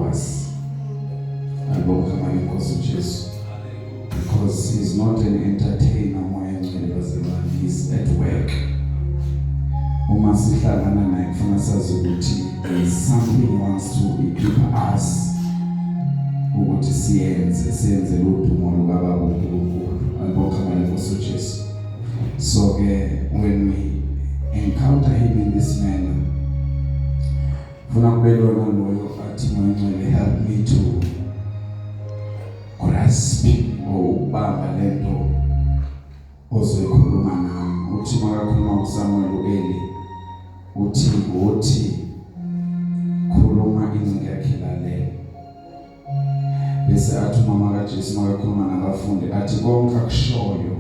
us. Because he's not an entertainer, he's at work. Uma sihlangana naye kufuna sazi ukuthi there is something he wants to equip us ukuthi siyenze lodumo lukababa uNkulunkulu. Ngibonga ngale Nkosi uJesu. So when we encounter him in this manner, funa kubelona loyo athi Moyengcwele, help me to grasp ubamba lento ozoyikhuluma nami. Uthi makakhuluma uSamuel uEli uthi khuluma incinga yakhe lalela. Bese athi mama kaJesu makakhuluma nabafundi athi konke akushoyo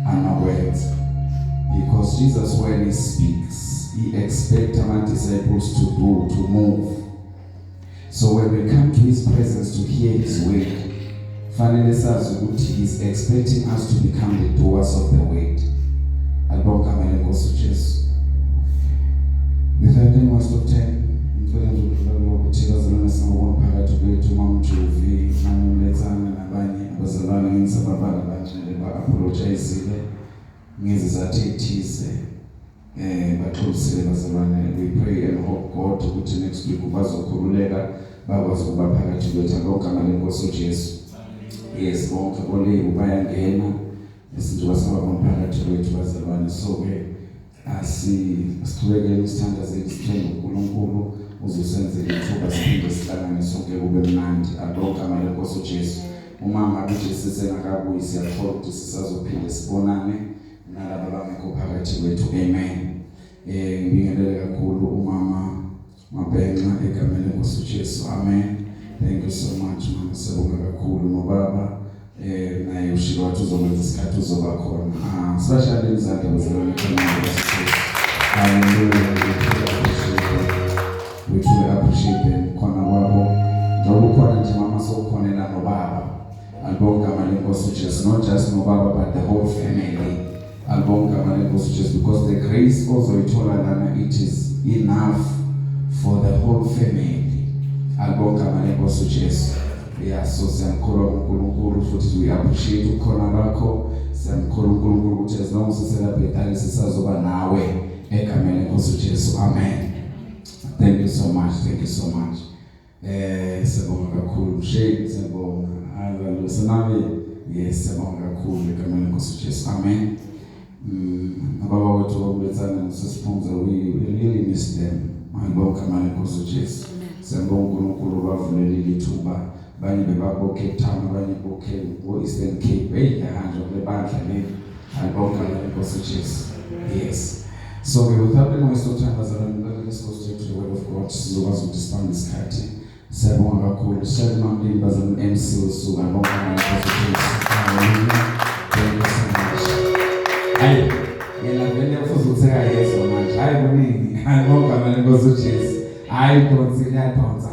anakwenza. Because Jesus, when he speaks, he expects our disciples to move. So when we come to his presence to hear his word, finally says he is expecting us to become the doers of the word. Albonga ngale Nkosi uJesu. Without any waste of time, ngicela nje ukuthi bazalwane singabona phakathi kwethu mamjuvi namlethana nabanye abazalwane ngisababala kanjalo ba-apologize ngezizathi ethize baxolisile bazalwane. We pray and hope God ukuthi next week bazokhululeka bakwazi ukuba phakathi kwethu. Albonga ngale Nkosi uJesu. Yes, bonke bolebu bayangena izinto basababona phakathi kwethu bazalwane. So asiqhubekele isithandazeli sithembe uNkulunkulu uzosenzela ithuba siphinde sihlangane sonke kube mnandi. Albonga ngale Nkosi uJesu. Umama uJesu senakabuyi siyathola ukuthi sisazophinde sibonane nalabo abangekho phakathi kwethu. Amen. Ngibingelele kakhulu umama Mabhenxa egameni leNkosi uJesu. Amen. Thank you so much mama, sibonga kakhulu nobaba naye ushilo wathi uzokwenza isikhathi uzoba khona. Especially izandla bazalwane eNkosi. Hallelujah. We truly appreciate them khona kwabo. Njengoba khona nje mama sokukhonela nobaba. Albonga ngale Nkosi uJesu, not just nobaba but the whole family. Albonga ngale Nkosi uJesu, because the grace also ithola lana, it is enough for the whole family. Albonga ngale Nkosi uJesu. Yeah, so siyamkhulula uNkulunkulu futhi we appreciate ukhona bakho. Siyamkhulula uNkulunkulu ukuthi as long as sicelebrate sisazoba nawe egameni leNkosi uJesu. Amen. Thank you so much. Thank you so much. Siyabonga kakhulu. Shade siyabonga. Hallelujah. Sinabe yes, siyabonga kakhulu egameni leNkosi uJesu. Amen. Ababa wethu bokulethana nosisiphunza, we really miss them. Albonga ngale Nkosi uJesu. Siyabonga uNkulunkulu bavulele ithuba. Banye bebabo Cape Town, abanye bo Eastern Cape. Ehanje lebandla le. Albonga ngale Nkosi uJesu. Yes. So without any waste of time, let's go straight to the word of God. Sizokwazi ukudispanda isikhathi. Siyabonga kakhulu. Shalom bazalwane MC usuka albonga ngale Nkosi uJesu. Hallelujah. Thank you so much. Hayi, yena vele ufuze ukutheka yeso manje. Hayi kunini. Albonga ngale Nkosi uJesu. Hayi konzile yaphonza.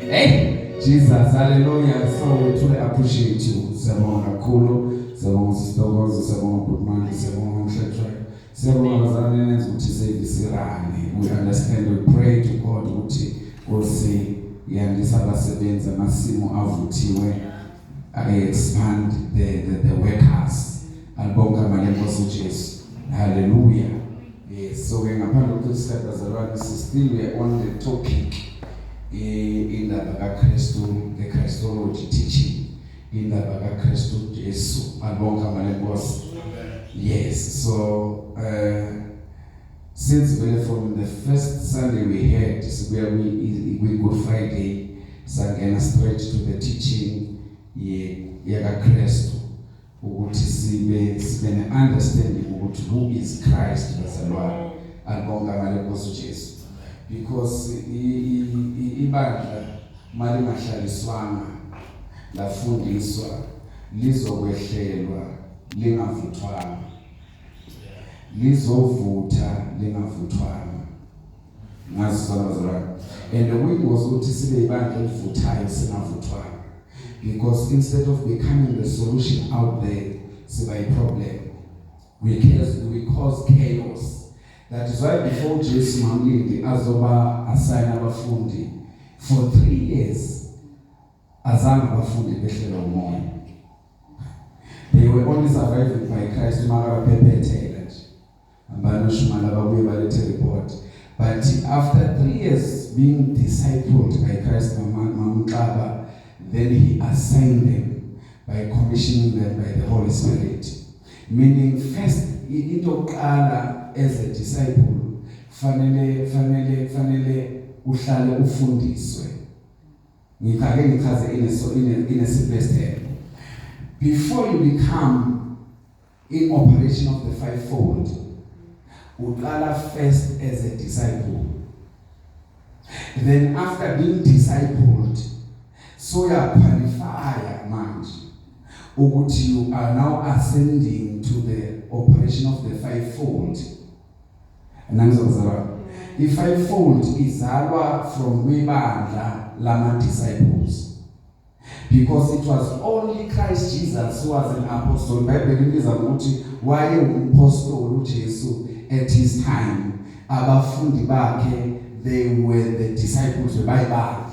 Hey, Jesus, hallelujah. So we truly appreciate you. Siyabonga kakhulu. Siyabonga sisidokozo, siyabonga Goodman, siyabonga Mshethwa. Siyabonga bazalwane nenze ukuthi service irane. We understand, we pray to God ukuthi Nkosi yandisa abasebenzi amasimo avuthiwe, expand the workers. Albonga ngale Nkosi uJesu. Hallelujah. Yes, so ngaphandle kokuthi sihlala bazalwane, still we are on the topic indaba kaKristu, the Christology teaching indaba kaKristu Jesu. Albonga ngale Nkosi. Yes, so since from the first Sunday we had, where we Good Friday, sangena straight to the teaching yakaKristu ukuthi sibe understanding ukuthi who is Christ bazalwane. Albonga ngale Nkosi uJesu. Because ibandla mali mahlaliswana lafundiswa lizokwehlelwa lingavuthwana, lizovutha lingavuthwana. Ngazizalwa. And the way was ukuthi sibe ibandla elivuthayo singavuthwana. Because instead of becoming the solution out there, siba a problem. We cause chaos. That is why before Jesus Mamlindi azoba assign abafundi, for 3 years azange abafundi behlela umoya. They were only survived by Christ makabaphethela nje. Ambana shumala babuye balethe report. But after 3 years being discipled by Christ Mamukaba, then he assigned them by commissioning them by the Holy Spirit. Meaning first into oqala as a disciple fanele uhlale ufundiswe. Ngikake ngichaze in a simplest term. Before you become in operation of the fivefold, uqala first as a disciple. Then after being discipled, so you qualify manje ukuthi you are now ascending to the operation of the fivefold. Nangizokuzala the fivefold izalwa from kwibandla lama disciples, because it was only Christ Jesus who was an apostle. Bible libiza ukuthi waye umpostoli uJesu at his time. Abafundi bakhe, they were the disciples bebandla.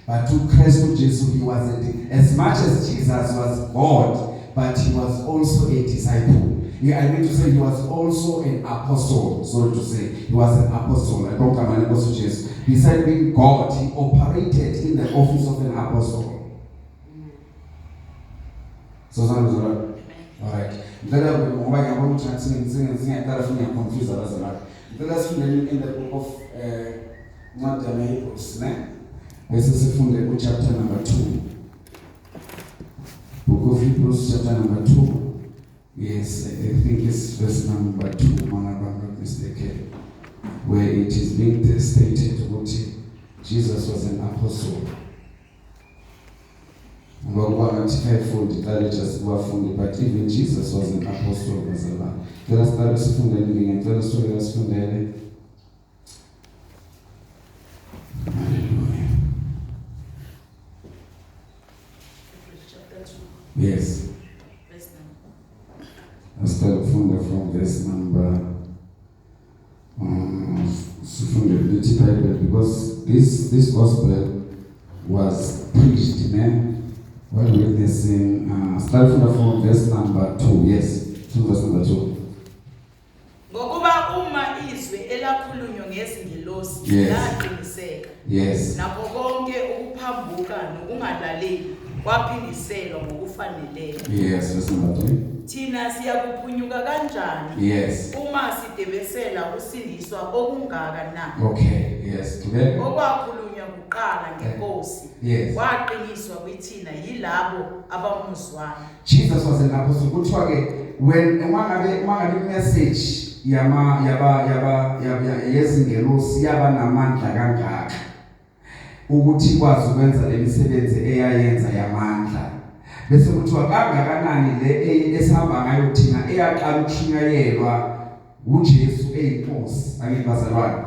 But to Christ Jesus, he was as much as Jesus was God, but he was also a disciple. I mean to say he was also an apostle. Sorry to say, he was an apostle. I don't come an apostle Jesus. Besides being God, he operated in the office of an apostle. So sounds all right. Let us confuse us in the book of not the Hebrews. This is from chapter number 2. Book of Hebrews, chapter number 2. Yes, I think it's verse number 2, if I'm not mistaken, where it is being stated that Jesus was an apostle. But even Jesus was an apostle. Let us start from the beginning and tell us from the Hallelujah. Yes. Let's start from verse number because this gospel was preached, while witnessing. Start from verse number 2. Yes, from verse number 2. Ngokuba uma izwi elakhulunywa ngezingilosi laqiniseka. Yes. Nakho konke ukuphambuka nokungalaleli kwaphindiselwa ngokufaneleyo. Yes, verse number 3. Thina siyakuphunyuka kanjani? Yes. Uma sidebesela usindiswa okungaka na. Okay, yes. Together. Okwakhulunywa kuqala ngeNkosi. Yes. Kwaqiniswa kwithina yilabo abamuzwayo. Jesus was an apostle. Kuthiwa ke when mangabe message yezingelosi yaba namandla kangaka ukuthi kwazi ukwenza lemisebenzi eyayenza yamandla, bese kuthiwa kangakanani le esihamba ngayo thina eyaqala ukushunyayelwa uJesu eyinkosi. Angibazalwane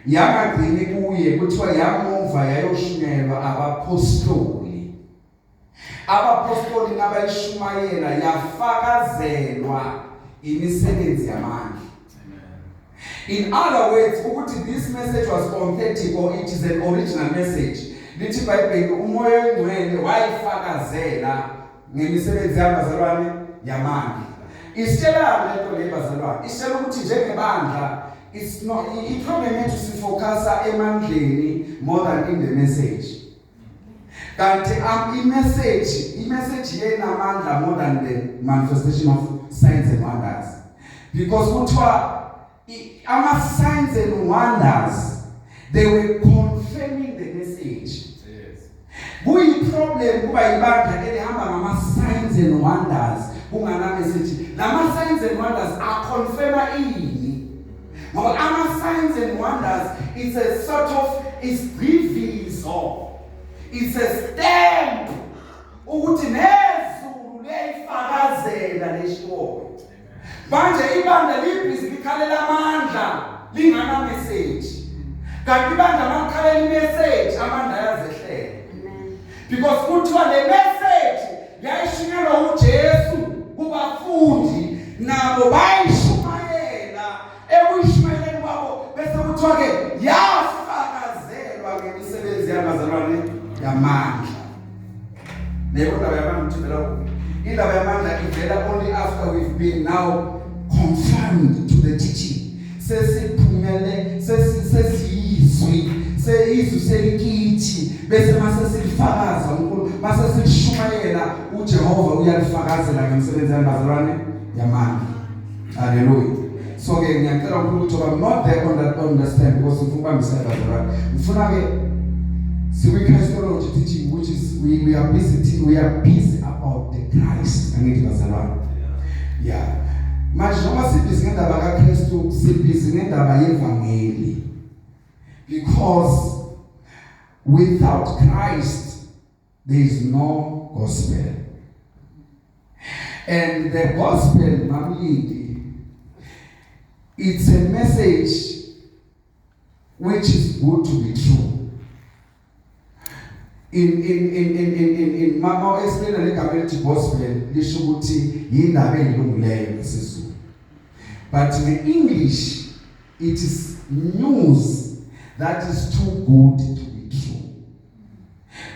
yangagcini kuye kuthiwa yamuva yayoshunyayelwa abapostoli. Abapostoli nabayishumayela yafakazelwa imisebenzi yamandla. In other words, ukuthi this message was authentic or it is an original message. Lithi iBhayibheli umoya ongcwele wayifakazela ngemisebenzi yabazalwane yamandla. Isitshela lento lebazalwane, isitshela ukuthi njengebandla it's not, it probably meant to focus emandleni more than in the message. Kanti i-message yenamandla more than the manifestation of signs and wonders. Because kuthiwa ama signs and wonders, they were confirming the message. Yes. Kuyi problem kuba ibandla elihamba ngama signs and wonders kungana message. Lama signs and wonders are confirma ini. Ngoba ama signs and wonders is a sort of reveals, it's a stamp ukuthi nezulu leyifakazela lesho. Manje ibandla libhizi likhalela amandla lingana message. Kanti ibandla makhalela imessage amandla ayazehlela. Because kuthiwa le message yayishunyelwa uJesu kubafundi nabo bayishumayela. Ekuyishumayeleni kwabo bese kuthiwa ke yafakazelwa ngemisebenzi yabo yamandla. Indaba yamandla ivela indaba yamandla ivela only after we've been now confirmed to the teaching. Sesiphumele sesiyizwi seyizwi selikithi bese mase silifakaza uNkulunkulu mase silishumayela uJehova uyalifakazela ngemsebenzi yabazalwane yamandla. Hallelujah. So ke ngiyacela uNkulunkulu ukuthi I'm not there on that understand because ngifuna abazalwane ngifuna ke we Christology teaching which is we are busy about the Christ angithi bazalwane. Yeah. Manje noma sibhizi ngendaba kaKristu sibhizi ngendaba yevangeli because without Christ there is no gospel, and the gospel mamlindi it's a message which is good to be true. In mama explain le gama elithi gospel lisho ukuthi indaba elungileyo ngesizulu, but in English it is news that is too good to be true.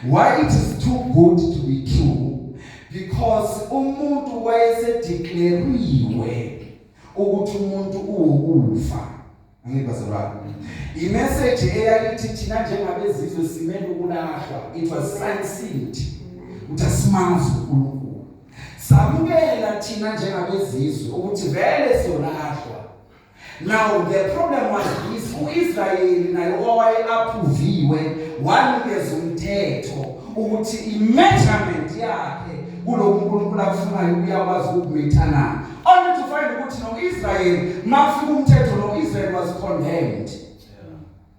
Why it is too good to be true? Because umuntu wayesedeclariwe ukuthi umuntu uwukufa. Angibazalwane. I-message eyalithi thina njengabezizwe simele ukulahlwa, it was signed. Utasimazi uNkulunkulu. Samukela thina njengabezizwe ukuthi vele siyolahlwa. Now the problem was this, uIsrael naye owaye approviwe wanikeza umthetho ukuthi i-measurement yakhe kulo uNkulunkulu akufunayo uyakwazi ukumitana. Only to find ukuthi no Israel mafika umthetho no Israel was condemned.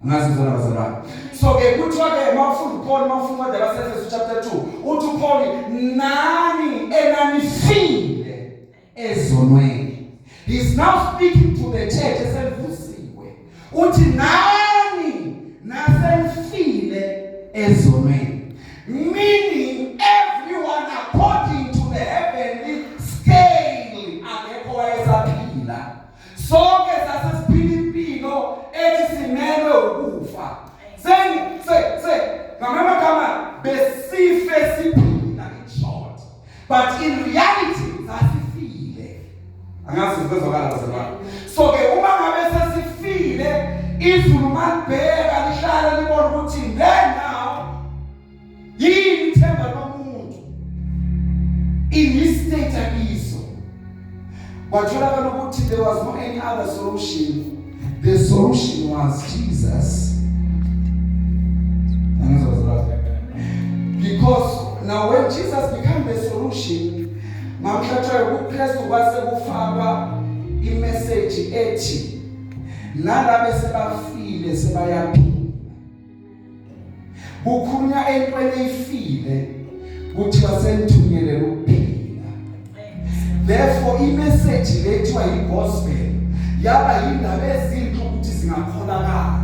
Ngazizona bazalwane. So ke kuthiwa ke mafunda Paul mafunda Galatians chapter 2 uthi Paul nani enanifile ezonweni. He's now speaking to the church esevusiwe. Uthi nani nasenifile ezonweni. Meaning everyone according to the heavenly scale angekho wayesaphila. Sonke sasesiphilipilo ethi simele ukufa. Ngamanye kama besife siphila in short. But in reality sasifile. Angazi ngizozwakala bazalwane. So ke uma ngabe sesifile izulu malibheka lihlala libona ukuthi now yini themba lomuntu in this state akiso. Kwatholakala ukuthi there was no any other solution. The solution was Jesus. Because now when Jesus became the solution, mamhlatshwa uKristu kwase kufakwa imessage ethi nalabe sebafile sebayaphila. Kukhulunywa entweni efile ukuthi wasenthunyelele ukuphila. Therefore imessage lethiwa igospel yaba yindaba ezinhle ukuthi zingakholakala.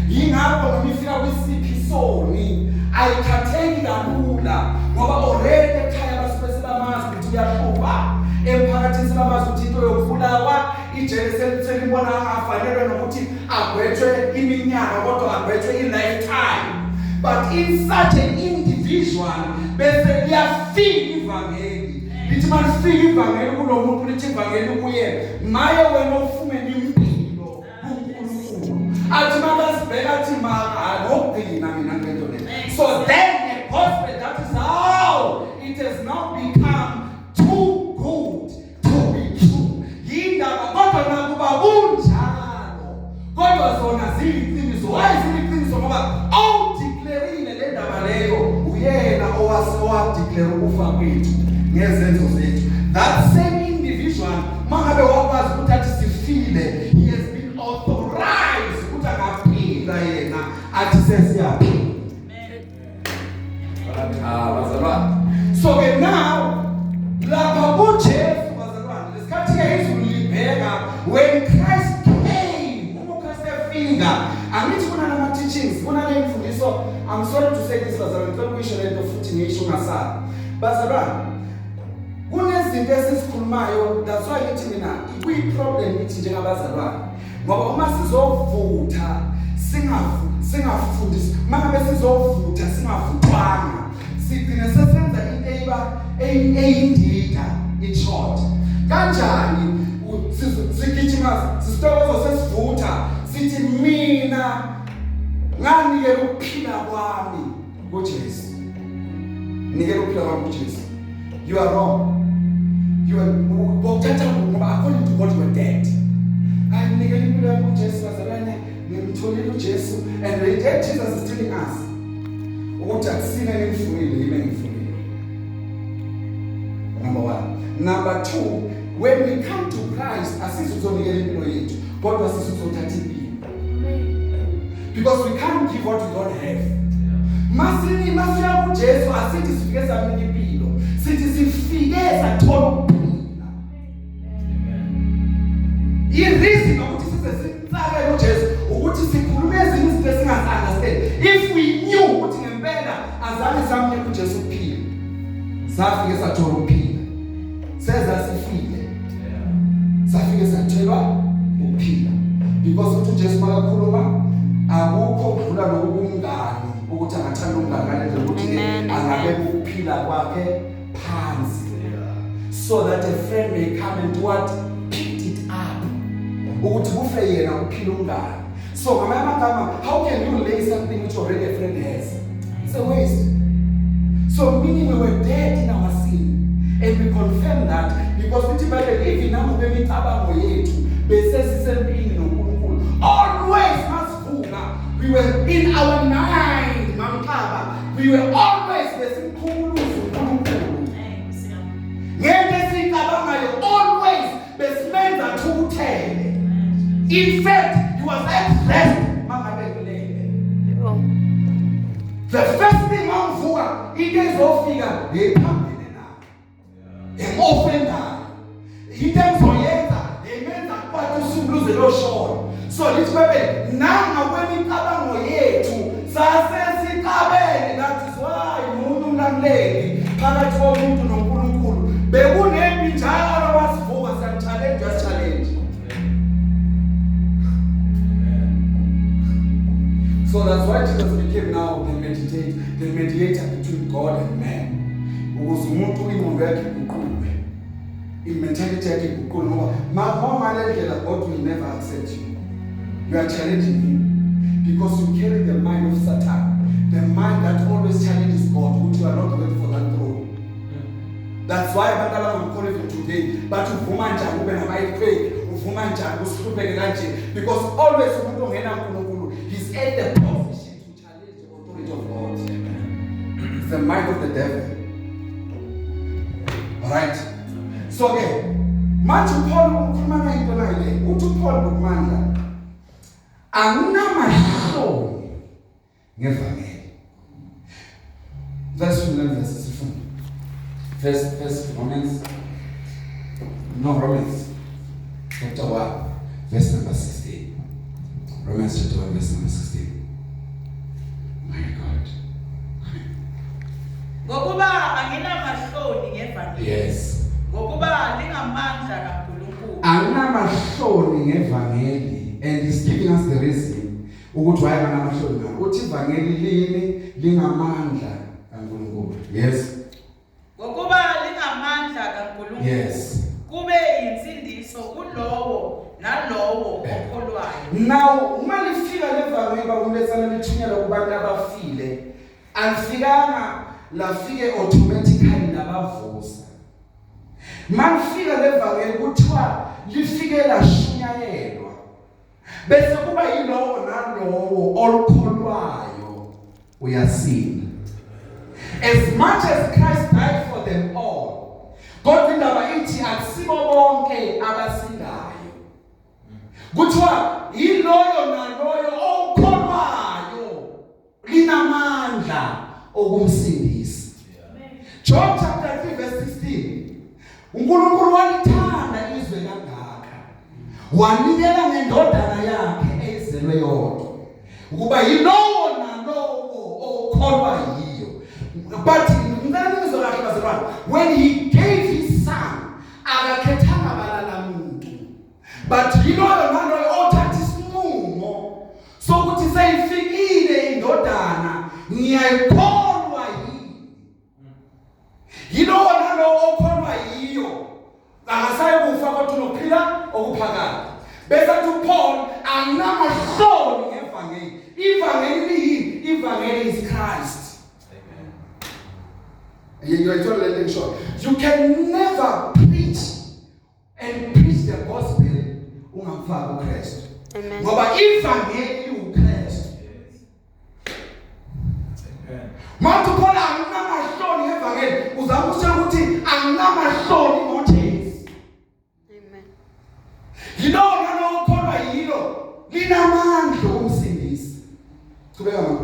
Yingakho noma ifika kwisiphisoni ayithatheki kalula ngoba already ekhaya basipese bamazi ukuthi uyahlupa emphakathini sebamazi ukuthi into yokufulawa ijele selibona angafanele nokuthi agwetshwe iminyaka kodwa agwetshwe i-lifetime. But in such an individual bese liyafika ivangeli lithi malifika ivangeli kulo muntu lithi ivangeli kuye maye wena ufumene impilo kuNkulunkulu athi makasibheka athi akugcina mina ngento le. So then the gospel, that is how it has now become too good to be true. Yindaba kodwa nakuba kunjalo kodwa zona ziliqiniso. Why ziliqiniso? Ngoba awudeclareile le ndaba leyo uyena owadeclare ukufa kwethu ngezenzo zethu. That same individual mangabe wakwazi ukuthi athi sifile, he has been authorized ukuthi akaphila yena athi sesiyaphila. So now lapha kuJesu bazalwane lesikhathi ke izulu libheka when Christ came uKristu efika angithi kuna nama teachings kuna le mfundiso. I'm sorry to say this bazalwane ngicela ukuyisho lento futhi ngiyisho ngasala bazalwane kunezinto esisikhulumayo. That's why ngithi mina ikwi problem ithi njengabazalwane ngoba uma sizovutha singafundisi mangabe sizovutha singavuthwanga sigcine sesenza into eyindida in short. Kanjani sigijima sisitokozo sesivutha sithi mina nganikela ukuphila kwami kuJesu. Nikela ukuphila kwami kuJesu. You are wrong. You are according to God you are dead. I nikela impilo yami kuJesu wazalwane ngimtholile uJesu and the dead Jesus is telling us ukuthi akusina ngifunile yime ngifunile. Number 1. Number 2, when we come to Christ asisizonikela impilo yethu kodwa sisizothatha impilo. Because we can't give what we don't have. Masiya kuJesu asithi sifike samnika impilo. Sithi sifike sathola ukuphila. Ireason ukuthi sisesitsaka kuJesu ukuthi sikhulume ezinye izinto esingazi-understand. If we knew ukuthi ngempela azange samnika kuJesu ukuphila. Safike sathola ukuphila. Seza sifile. Safike sathelwa ukuphila. Because uthi uJesu makakhuluma akukho kudlula lokungani ukuthi angathanda umngane ngale ukuthi angabe ukuphila kwakhe phansi. So that a friend may come and what pick it up. Ukuthi kufe yena ukuphila umngane. So ngamanye amagama, how can you lay something which already a friend has? It's a waste. So meaning we were dead in our sin, and we confirm that because we typically live in our baby tabango yetu bese sisempini noNkulunkulu. Always masivuka. We were in our mind, Mamkaba. We were always besimkhuluza uNkulunkulu. Ngeke sikabangayo always besimenza thukuthele. In fact, he was at rest mangabelele. The first thing mamvuka into ezofika ephambene nayo. Emofenda. Into ezoyenza emenza kwathi usuluze lo shona. So lithi bebe nanga kwemicabango yethu sasesikabene, that is why umuntu umlamleli phakathi komuntu noNkulunkulu bekunempi njalo wasivuka siyachallenge just challenge. So that's why Jesus became now the mediator between God and man. Ukuze umuntu ingqondo yakhe iguqulwe, imentality yakhe iguqulwe ngoba mama lendlela God will never accept you. You are challenging him because you carry the mind of Satan, the mind that always challenges God, which you are not ready for that throne. That's why I'm calling you today. But uvuma njani ube namayiqeki, uvuma njani usihlupeke kanje, because always umuntu ongena kuNkulunkulu, he's at the position to challenge the authority of God. It's the mind of the devil. Alright? So okay, manje uPaul ukhuluma nayo into nayo le. Uthi uPaul ngokumandla anginamahloni ngevangeli. Verse 11 verse 4. First Romans chapter 1 verse number 16. Romans chapter 1 verse number 16. My God. Ngokuba anginamahloni ngevangeli. Yes. Ngokuba lingamandla kaNkulunkulu. Anginamahloni ngevangeli. And he's giving us the reason ukuthi why anamahloni ngalo. Uthi ivangeli lini lingamandla kaNkulunkulu. Yes. Ngokuba lingamandla kaNkulunkulu. Yes. Kube insindiso kulowo nalowo okholwayo. Now uma lifika levangeli bakumlethana lithunyelwa kubantu abafile, alifikanga lafike automatically labavusa. Malifika levangeli kuthiwa lifike lashunyayelwa. Bese kuba yilowo nalowo olukholwayo uyasinda. As much as Christ died for them all, God indaba ithi akusibo bonke abasindayo. Kuthiwa yiloyo naloyo okholwayo linamandla okumsindisa. John chapter 3 verse 16. uNkulunkulu walithanda izwe kangaka wanikela ngendodana yakhe ezelwe yodwa ukuba yilowo nalowo okholwa yiyo. But when he gave his son akakhethanga balala muntu, but yiloyo naloyo othatha isinqumo sokuthi seyifikile indodana ngiyayikholwa yini. Yilo nalo okholwa yiyo akasayi kufa kodwa unophila okuphakade. Bese to Paul anginamahloni ngevangeli. Ivangeli yini? Ivangeli is Christ. Amen. You are told that sure. You can never preach and preach the gospel ungamfaka uKristu. Amen. Ngoba ivangeli uKristu. Amen. Manje Paul anginamahloni ngevangeli uzama ukusho ukuthi anginamahloni ngoJesu. Amen. Yilona lokholwa yilo linamandla omsindisi. Qhubeka mama.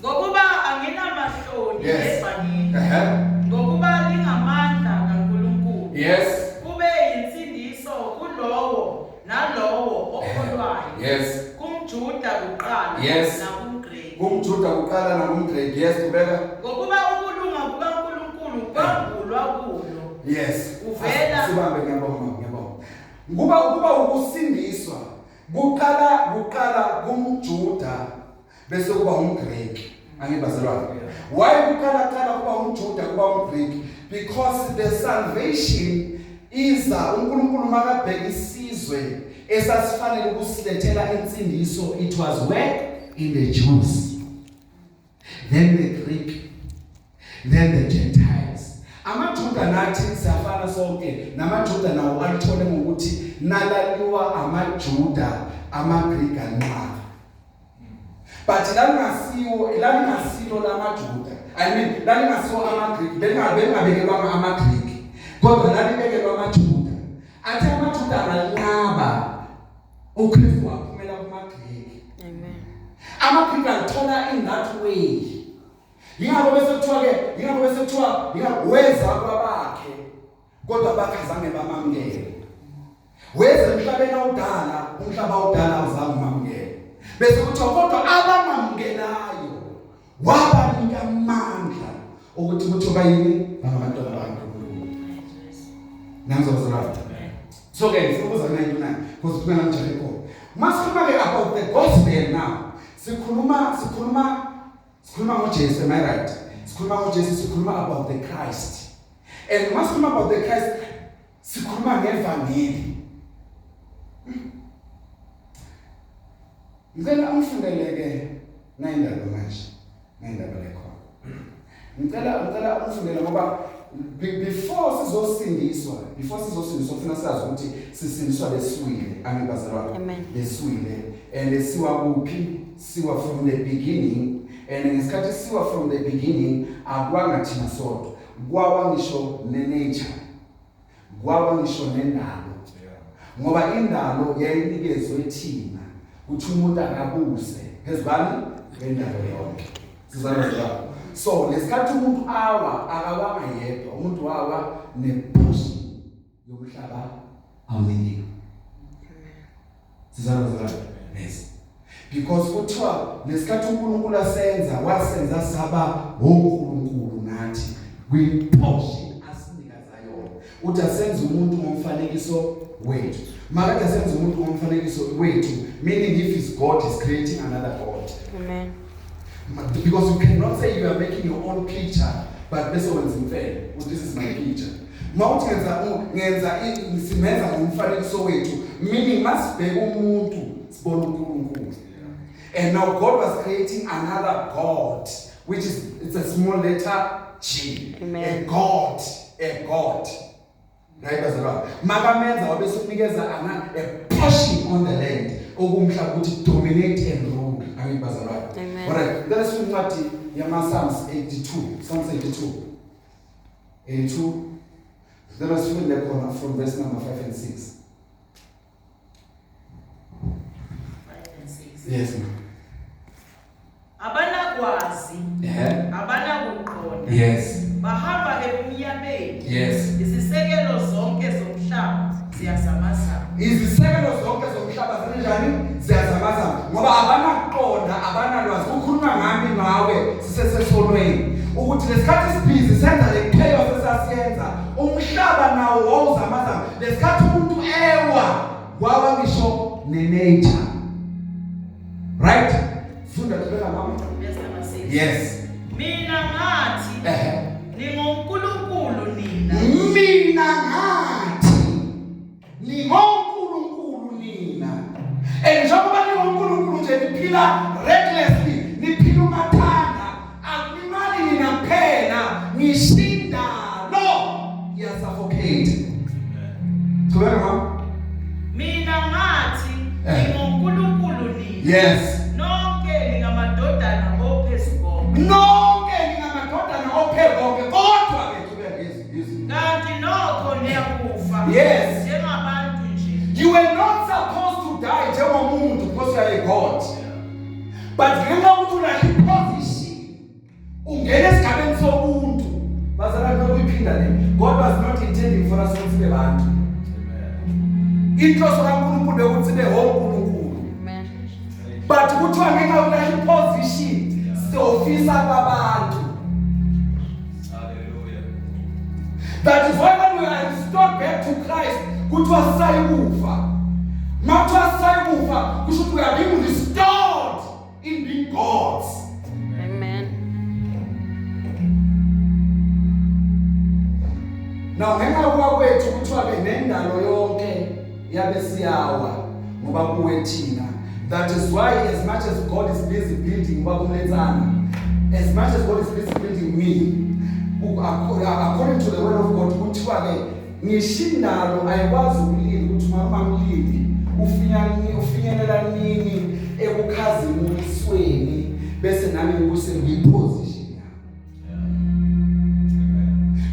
Ngokuba anginamahloni Yes. evangeli. Ngokuba lingamandla kaNkulunkulu. Yes. Kube insindiso kulowo nalowo okholwayo. Yes. KumJuda kuqala Yes. nakumGreki. kumJuda kuqala nakumGreki. Yes, kubeka. Ngokuba ukulunga kukaNkulunkulu kwavulwa kulo. Yes. Uvela. Sibambe ngiyabonga. Kuba ukusindiswa kuqala kumJuda bese kuba umGreki. Angibazalwane. Why kuqala kuba umJuda kuba umGreki? Because the salvation is uNkulunkulu makabheka isizwe esasifanele ukusilethela insindiso. It was where? In the Jews, then the Greek, then the Gentiles. AmaJuda nathi siyafana sonke namaJuda nawo alithole ngokuthi nalaliwa amaJuda amaGreek anqaba. But lalingasilo lamaJuda. I mean lalingasiwo amaGreek bengabekelwa amaGreek. Kodwa lalibekelwa amaJuda. Athi amaJuda anqaba uKristu waphumela kumaGreek. Amen. AmaGreek alithola in that way. Yingakho bese kuthiwa weza kwabakhe kodwa bakhazange bamamukele. Weza emhlabeni awudala umhlaba awudala awuzange umamukele. Bese kuthiwa kodwa abamamukelayo wabanika amandla ukuthi kuthi bayini abantwana bakaNkulunkulu. Ngiyazozela. So ke sibuza 99 because kumele ngijale khona. Masikhuluma ke about the gospel now. Sikhuluma ngoJesu, am I right? Sikhuluma ngoJesu, sikhuluma about the Christ. And masikhuluma about the Christ, sikhuluma ngevangeli. Ngicela umfundeleke nayindaba manje. Nayindaba lekho. Ngicela umfundele ngoba before sizosindiswa ufuna sazi ukuthi sisindiswa leswile. Angibazalwane. Amen. Leswile and siwa kuphi? Siwa from the beginning. And ngesikhathi siwa from the beginning akwanga thina sodwa. Kwawa ngisho nenature. Kwawa ngisho nendalo. Ngoba indalo yayinikezwe thina ukuthi umuntu akabuse phezubani wendalo yonke. Sizalwa. So lesikhathi umuntu akawanga yedwa, umuntu wawa neportion yomhlaba awunika. Sizalwa. Yes. Because kuthiwa lesikhathi uNkulunkulu wasenza saba onkulunkulu nathi kwiportion asinikaza yona. Uthi asenze umuntu ngomfanekiso wethu. Makathi asenze umuntu ngomfanekiso wethu, meaning if is God is creating another God. Amen. Because you cannot say you are making your own picture, but bese wenza imfene. This is my picture. Mawuthi simenza ngomfanekiso wethu, meaning masibheka umuntu sibona uNkulunkulu. And now God was creating another God, which is it's a small letter G. Amen. A God. Right, bazalwane. Makamenza wabesikunikeza a portion on the land okumhlaba ukuthi dominate and rule. Amen, bazalwane. Amen. Alright, let's read incwadi yama Psalms 82. Psalms 82. Let us read the corner from verse number 5 and 6. 5 and 6. Yes, ma'am. Abanakwazi, Yeah. abanakuqonda. Yes. Bahamba ebumnyameni. Yes. Izisekelo zonke zomhlaba ziyazamazama. Izisekelo zonke zomhlaba zinjani? Ziyazamazama. Ngoba abanakuqonda, abanalwazi. Ukhuluma ngami nawe sisesesonweni. Ukuthi lesikhathi sibhizi senza le chaos esasiyenza. Umhlaba nawo wawuzamazama. Lesikhathi umuntu ewa wawa ngisho nenature. Right? Funda qhubeka mama. Verse number 6. Yes. Mina ngathi ningonkulunkulu nina. Mina ngathi ningonkulunkulu nina. Njengoba ningonkulunkulu nje niphila recklessly, niphila umathanda, akulimali nina kuphela, ngishinda lo yasuffocate. Qhubeka mama. Mina ngathi ningonkulunkulu nina. Yes. Nonke ningamadodana ophezukonke. Nonke ningamadodana ophezukonke kodwa ke qhubeka izwi. Kanti nokho niyakufa. Yes. Njengabantu nje. You were not supposed to die njengomuntu because you are a God. But ngenxa yokuthi una position ungena esigabeni sobuntu. Bazalwane lokuyiphinda le. God was not intending for us to sibe bantu. Inhloso kaNkulunkulu ukuthi sibe onkulunkulu. Amen. But kuthiwa ngenxa yokuthi position siyofisa kwabantu. Hallelujah. That is why when we are restored back to Christ, kuthiwa sayikufa. Mathiwa sayikufa, kusho ukuthi we are being restored in being gods. Amen. Now ngenxa kwethu kuthiwa ke nendalo yonke yabe siyawa ngoba kuwe thina. That is why as much as God is busy building bakumletsana, as much as God is busy building me, according to the word of God, kuthiwa ke ngishindalo ayikwazi ukulila ukuthi mama mlili ufinyelela nini ekukhazimulisweni bese nami ngikuse ngiposition yami.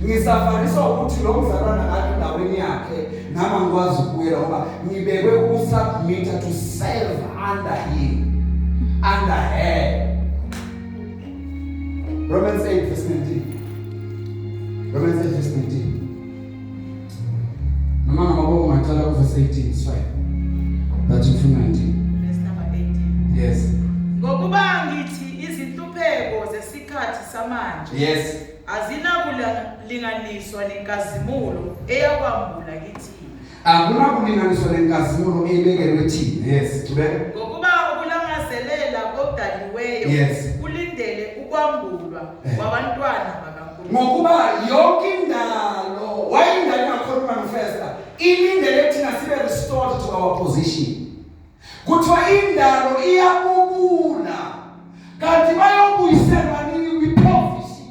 Ngisafariswa ukuthi lo mzalwana ngathi endaweni yakhe nama ngikwazi ukuyela ngoba ngibekwe ukusubmit to serve under him, under her. Romans 8 verse 19. Romans 8 verse 19. Noma ngababo ngacala ku verse 18 is fine. But if 19. Verse number 18. Yes. Ngokuba ngithi izinhlupheko zesikhathi samanje. Yes. Azinakulinganiswa nenkazimulo eyakwambula kithi. Akuna kulinganiswa nenkazimulo ebekelwe thina. Yes. Qhubeka. Ngokuba ukulangazelela kodaliweyo kulindele ukwambulwa kwabantwana bakaNkulunkulu. Ngokuba yonke indalo wayindalo ngakhona manifesta ilindele thina sibe restored to our position. Kuthiwa indalo iyabubula kanti bayobuyiselwa nini kwiprophesy.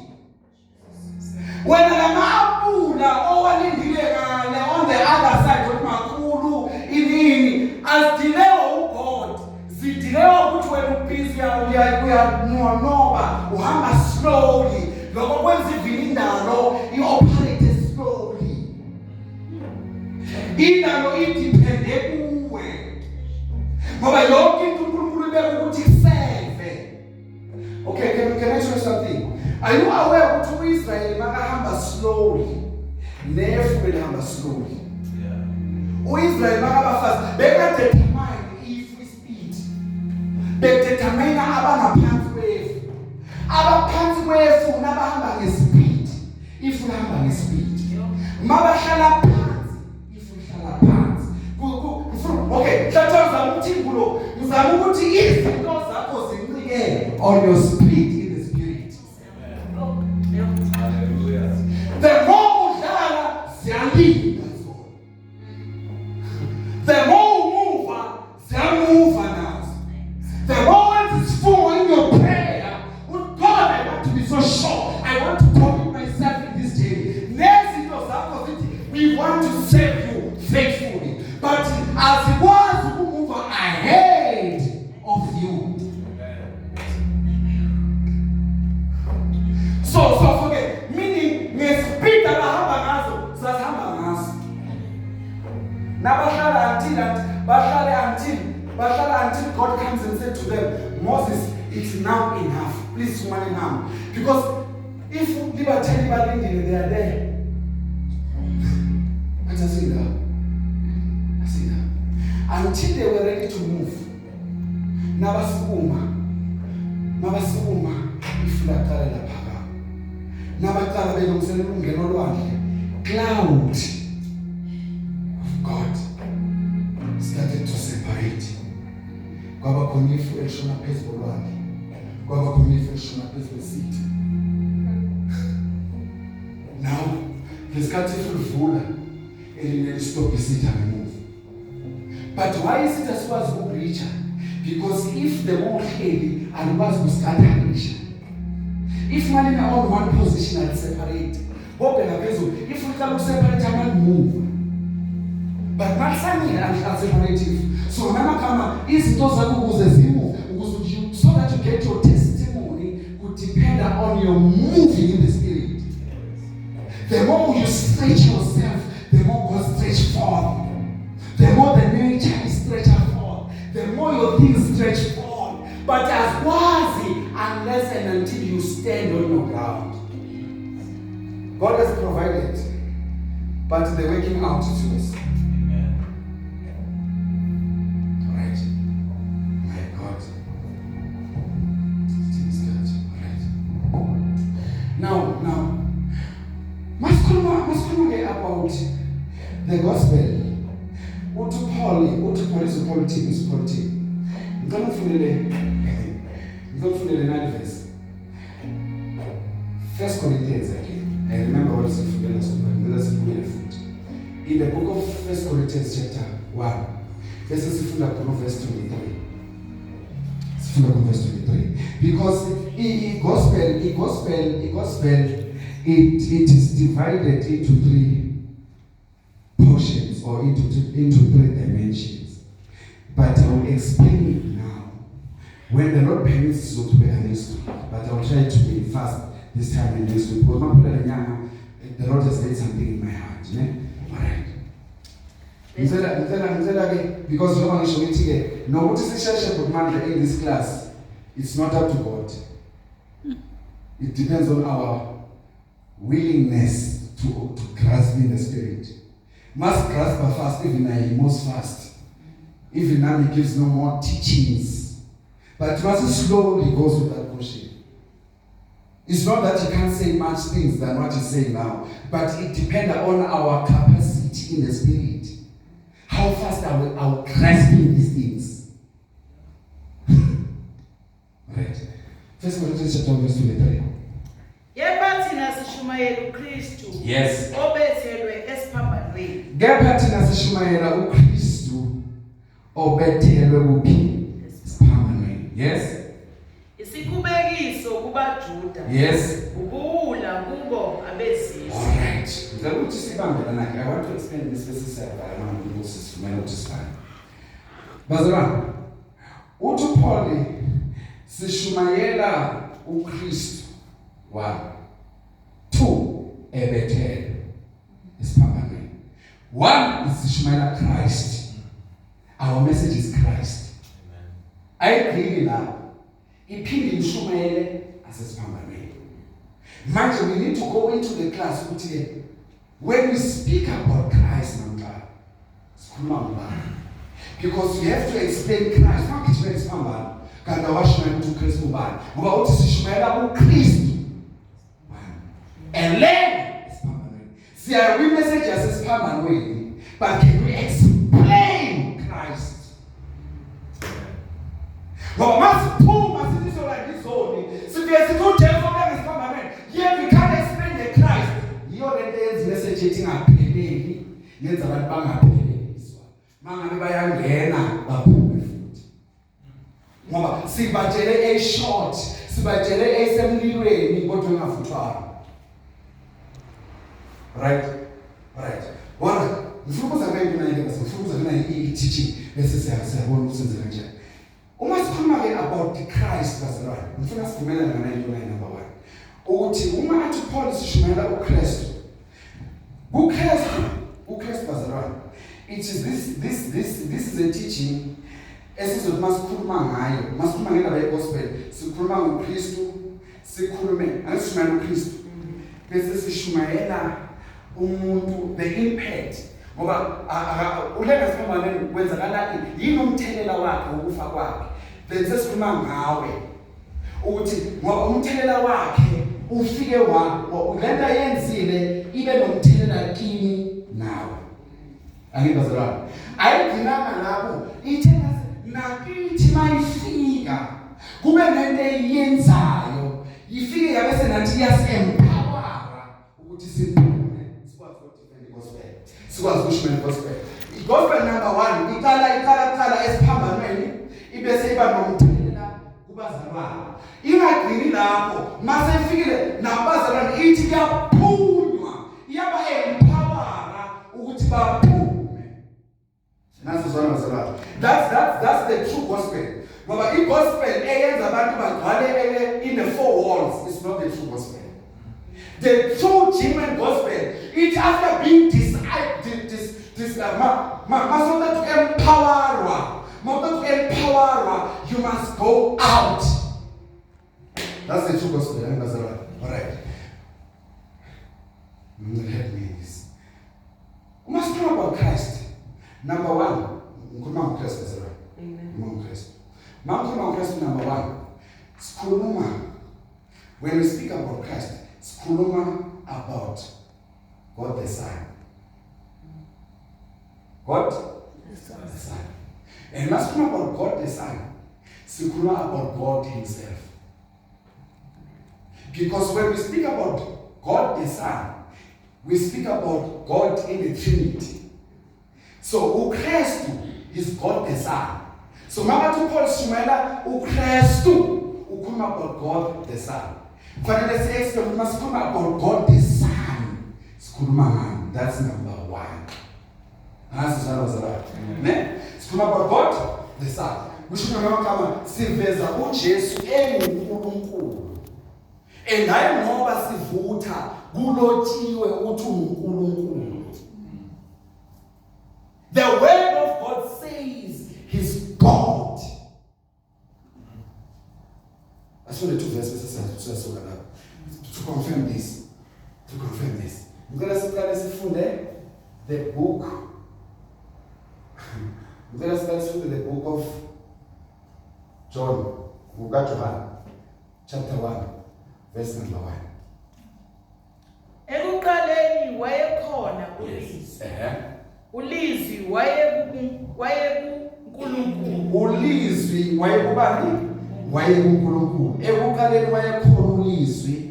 Wena lamabula owalindile kale on the other side of makhulu inini asidilewa uGod zidilewa ukuthi wena ubusy uyanqoba uhamba slowly lokho kwenza ivini indalo ioperate slowly. Indalo idepende kuwe ngoba yonke into uNkulunkulu ubeka ukuthi serve. Okay, can I show you something? Are you aware ukuthi uIsrael makahamba slowly nefu belihamba slowly? uIsrael makabafazi bekadetermine if speed bedetermine abangaphansi kwefu abaphansi kwefu nabahamba ngespeed if uhamba ngespeed mabahlala phansi if uhlala phansi. Okay, hlathazama umthimbulo ngizama ukuthi izinto zakho zincike on your speed in the spirit. Hallelujah. The more udlala ziyalinda zona. The more move ziyamuva nazo. The more it's full in your prayer, with God I want to be so sure. I want to commit myself in this day. Nezinto zakho zithi we want to serve you faithfully. But as it was to move ahead of you. So forget. Meaning, speed abahamba ngazo, sasihamba ngazo. Nabahlala until God comes and said to them, Moses, it's now enough. Please money now. Because if liberty they are there. I see that. Until they were ready to move. Nabasukuma ifulakala lapha. Nabaqala belungiselela ungena olwandle. Cloud of God started to separate. Kwaba khona ifu elishona phezulu kolwandle. kwaba khona ifashion phezulu. Now ngesikhathi sivula elinye stop isitha ngemuva. But why is it asikwazi ukureacha? Because if the more heavy alikwazi kusikatarisha. If one in one position and separate, open a vessel. If we can separate, I can move. But not something separative. So remember, come is those so that you get your testimony could depend on your moving in the spirit. The more you stretch yourself, the more God stretch forth. The more the nature is stretched forth, the more your things stretch forth. But as worthy unless and until you stand on your ground. God has provided, but the working out is yours. Alright. My God. Alright. Now, must come about the gospel. Paul is a politic. Ngicela ufundele nali verse. 1 Corinthians again. I remember what is in the book of 1 Corinthians chapter 1. Verse 23. Because it is divided into three portions or into three dimensions. But I will explain it now. When the Lord permits us to be honest, but I will try to be fast this time and next week. Because the Lord has laid something in my heart. Alright. Because you want to show me today. No, what is the church in this class? It's not up to God. It depends on our willingness to grasp in the spirit. Must grasp fast, even I most fast. Even now he gives no more teachings. But must slowly goes with that portion. It's not that you can't say much things than what he's saying now, but it depends on our capacity in the spirit. How fast are we grasping these things? Right. 1 Corinthians chapter 1 verse 23. Kepha thina sishumayela uKristu. Yes. Obethelwe esiphambanweni. Kepha thina sishumayela uKristu obethelwe kuphi? Esiphambanweni. Yes. Isikubekiso kubaJuda. Yes. Ubuwula kubo abezizwe. Alright. Ngicela ukuthi sibambelana. I want to explain this verse 7. I want to sifumane ukuthi sifane. Bazalwane. Uthi Paul sishumayela uKristu. 1. 2. Ebethelwe esiphambanweni. 1 is sishumayela Christ. Our message is Christ. I agree now. Iphinde ishumayele asesiphambanweni. Manje we need to go into the class ukuthi when we speak about Christ namhlanje sikhuluma ngani? Because we have to explain Christ. Not kithi esiphambanweni. Kanti awashumayela ukuthi uKristu ubani? Ngoba uthi sishumayela uKristu. And then esiphambanweni. Siya we message asesiphambanweni, but can we explain Christ? But masiphuma sithi sola ngizoni sifike sithi uJesu ngesiphambanweni. Yet we can't explain the Christ. Yiyo lento yenza message ethi ingapheleli, yenza abantu bangaphelelizwa. Mangabe bayangena baphume futhi. Ngoba sibatshele short, sibatshele esemlilweni kodwa engafuthwanga. Right. Wona ngifuna ukuzakela into ngifuna ukuzakela i-teaching bese siyabona usenze kanjani. Uma sikhuluma ke about Christ bazalwane, ngifuna sivumelane ngana into number 1. Ukuthi uma athi Paul sishumayela uKristu. uKristu bazalwane. It is this is a teaching esizothi masikhuluma ngayo, masikhuluma ngendaba yegospel, sikhuluma ngoKristu, sikhulume angishumayela uKristu. Bese sishumayela umuntu the impact ngoba ulenga siphambanweni kwenzakala yini umthelela wakhe ukufa kwakhe. Bese sikhuluma ngawe ukuthi ngoba umthelela wakhe ufike lento yenzile ibe nomthelela kimi nawe. Angibazalwane ayigcinanga lapho ithe nakithi mayifika kube nento leyenzayo ifike yabe senathi yas-empowera ukuthi siphume sikwazi ukudefend i-gospel, sikwazi ukushumayela i-gospel. I-gospel number 1 iqala esiphambanweni ibese iba nomthelela kubazalwane. Ingagcini lapho, mase ifikile nabazalwane ithi iyaphunywa, iyaba-empowera ukuthi baphume. Nasi zwana bazalwane. That's the true gospel. Ngoba i-gospel eyenza abantu bagcwale in the 4 walls is not the true gospel. The true genuine gospel, it after being empower, you must go out. That's the true gospel. All right. Help me this. We must talk about Christ. Number 1, Mama Christ is right. Mama Christ. Mama Christ number 1. Skuluma. When we speak about Christ, skuluma about God the Son. God the Son. And let's talk about God the Son. Skuluma about God Himself. Because when we speak about God the Son, we speak about God in the Trinity. So uKristu is God the Son. So mama to Paul Shumela uKristu ukhuluma about God the Son. Fanele siexplain we must talk about God the Son. Sikhuluma ngani? That's number 1. Ne? Sikhuluma about God the Son. Kusho ngama siveza uJesu enguNkulunkulu. Endaye ngoba sivutha kulotshiwe uthi uNkulunkulu. The word of God says He's God. That's what the 2 verses to confirm this. To confirm this. Ngicela sifunde the book. Ngicela sifunde the book of John. John, chapter 1, verse number 1. Ekuqaleni wayekhona uLizwi. uLizwi wayekuNkulunkulu. uLizwi wayekubani? WayekuNkulunkulu. Ekuqaleni wayekhona uLizwi.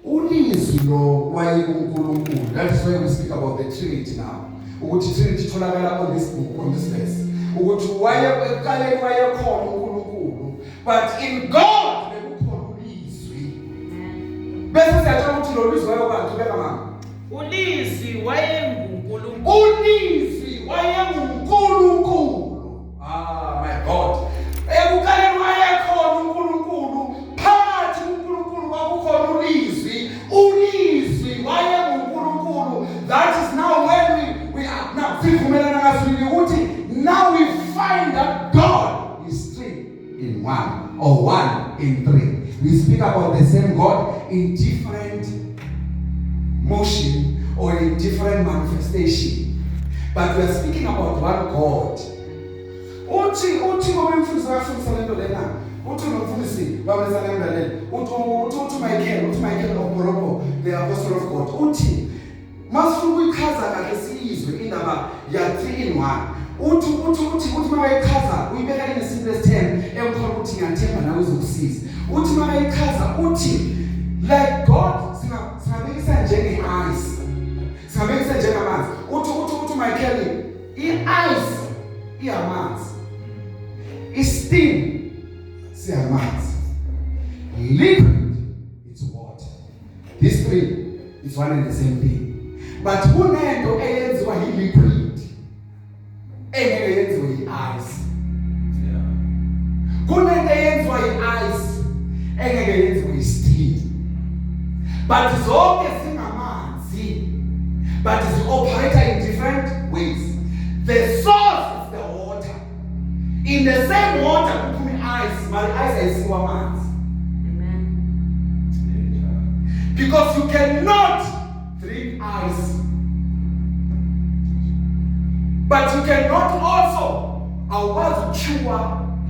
uLizwi lo wayekuNkulunkulu. That is why we speak about the Trinity now. Ukuthi Trinity tholakala on this book, on this verse. Ukuthi ekuqaleni wayekhona uNkulunkulu. But in God bekukhona uLizwi. Bese siyathola ukuthi lo Lizwi wayekubani? Beka mama. uLizwi wayenguNkulunkulu. uLizwi wayenguNkulunkulu. Ah, my God. Ekuqaleni wayekhona uNkulunkulu, phakathi uNkulunkulu kwakukhona uLizwi. uLizwi wayenguNkulunkulu. That is now when we are now sivumelana ngasibili ukuthi now we find that God is 3 in 1 or 1 in 3. We speak about the same God in different motion or in different manifestation, but we are speaking about one God. Uthi ngomfundisi wafundisa lento lena. Uthi ngomfundisi wabezana emlaleli. Uthi Michael of Morocco, the apostle of God. Uthi masifuna ukuyichaza kahle siyizwe indaba ya 3 in 1. Uthi mayichaza uyibeka in the simplest term emkhona ukuthi ngiyathemba nawe uzokusiza. Uthi mayichaza uthi like God singabekisa njenge-eyes. Singabekisa njengamanzi. Uthi Michael, i-eyes iyamanzi. I-steam siyamanzi. Liquid, it's water. These 3 is one and the same thing. But kunento eyenziwa yi-liquid engeke yenziwe yi-eyes. Kunento eyenziwa yi-eyes engeke yenziwe yi-steam. But zonke zingamanzi, but is operated in different ways. The source is the water. In the same water kuphume ice, but ice ayisiwa amanzi. Amen. Because you cannot drink ice, but you cannot also awukwazi chew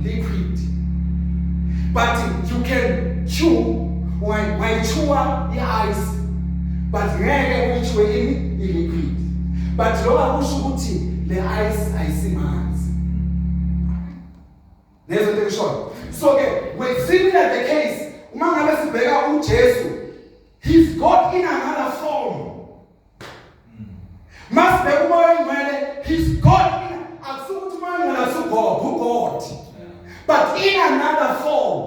liquid. But you can chew wayichuwa i-ice, but ngeke uyichuwe i-liquid. But lokho akusho ukuthi le ice ayisimanzi. Nezo nto ngisho. So when similar the case, uma ngabe sibheka uJesu, he's God in another form. Masibheka umoya oyingcwele, he's God in akusukuthi umoya oyingcwele uGod, but in another form.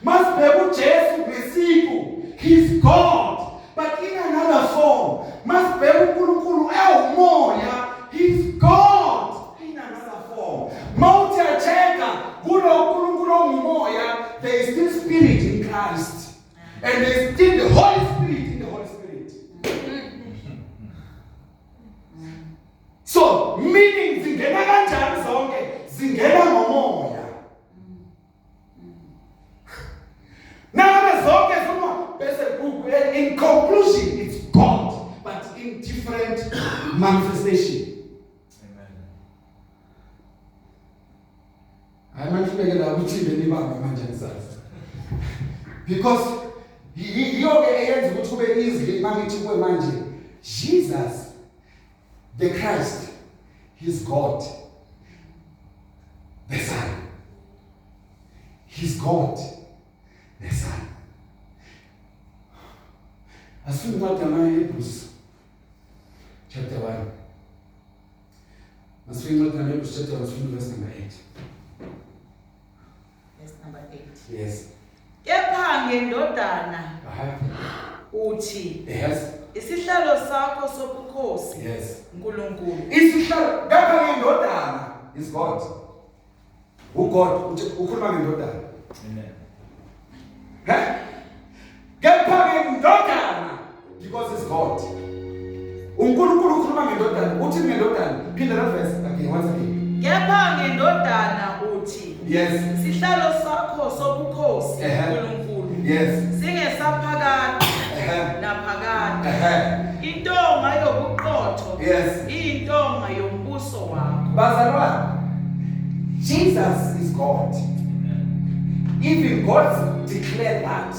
Masibheka uJesu ngesipho, he's God, but in another form. Masibheka uNkulunkulu ewumoya, he's God in another form. Mawuthi acheka kulo uNkulunkulu ongumoya, there is still spirit in Christ, and there is still the Holy Spirit in the Holy Spirit. So meaning zingena kanjani zonke, zingena ngomoya. Now in conclusion, it's God, but in different manifestation. Amen. Because Jesus, the Christ, he's God, the Son. He's God, the Son. As soon as Hebrews chapter 1. As soon as Hebrews chapter 1, verse number 8. Verse number 8. Yes. Kepha ngendodana uthi Yes. isihlalo sakho sobukhosi Yes. uNkulunkulu. Isihlalo kepha ngendodana is God. God ukhuluma ngendodana. Amen. Kepha ngendodana because it's God. uNkulunkulu ukhuluma ngendodana. Uthi ngendodana. Phinda that verse again once again. Kepha ngendodana uthi Yes. isihlalo sakho sobukhosi uNkulunkulu. Yes. Singesaphakade naphakade. Intonga yobuqotho. Yes. Intonga yombuso wakho. Bazalwane, Jesus is God. Even God declared that.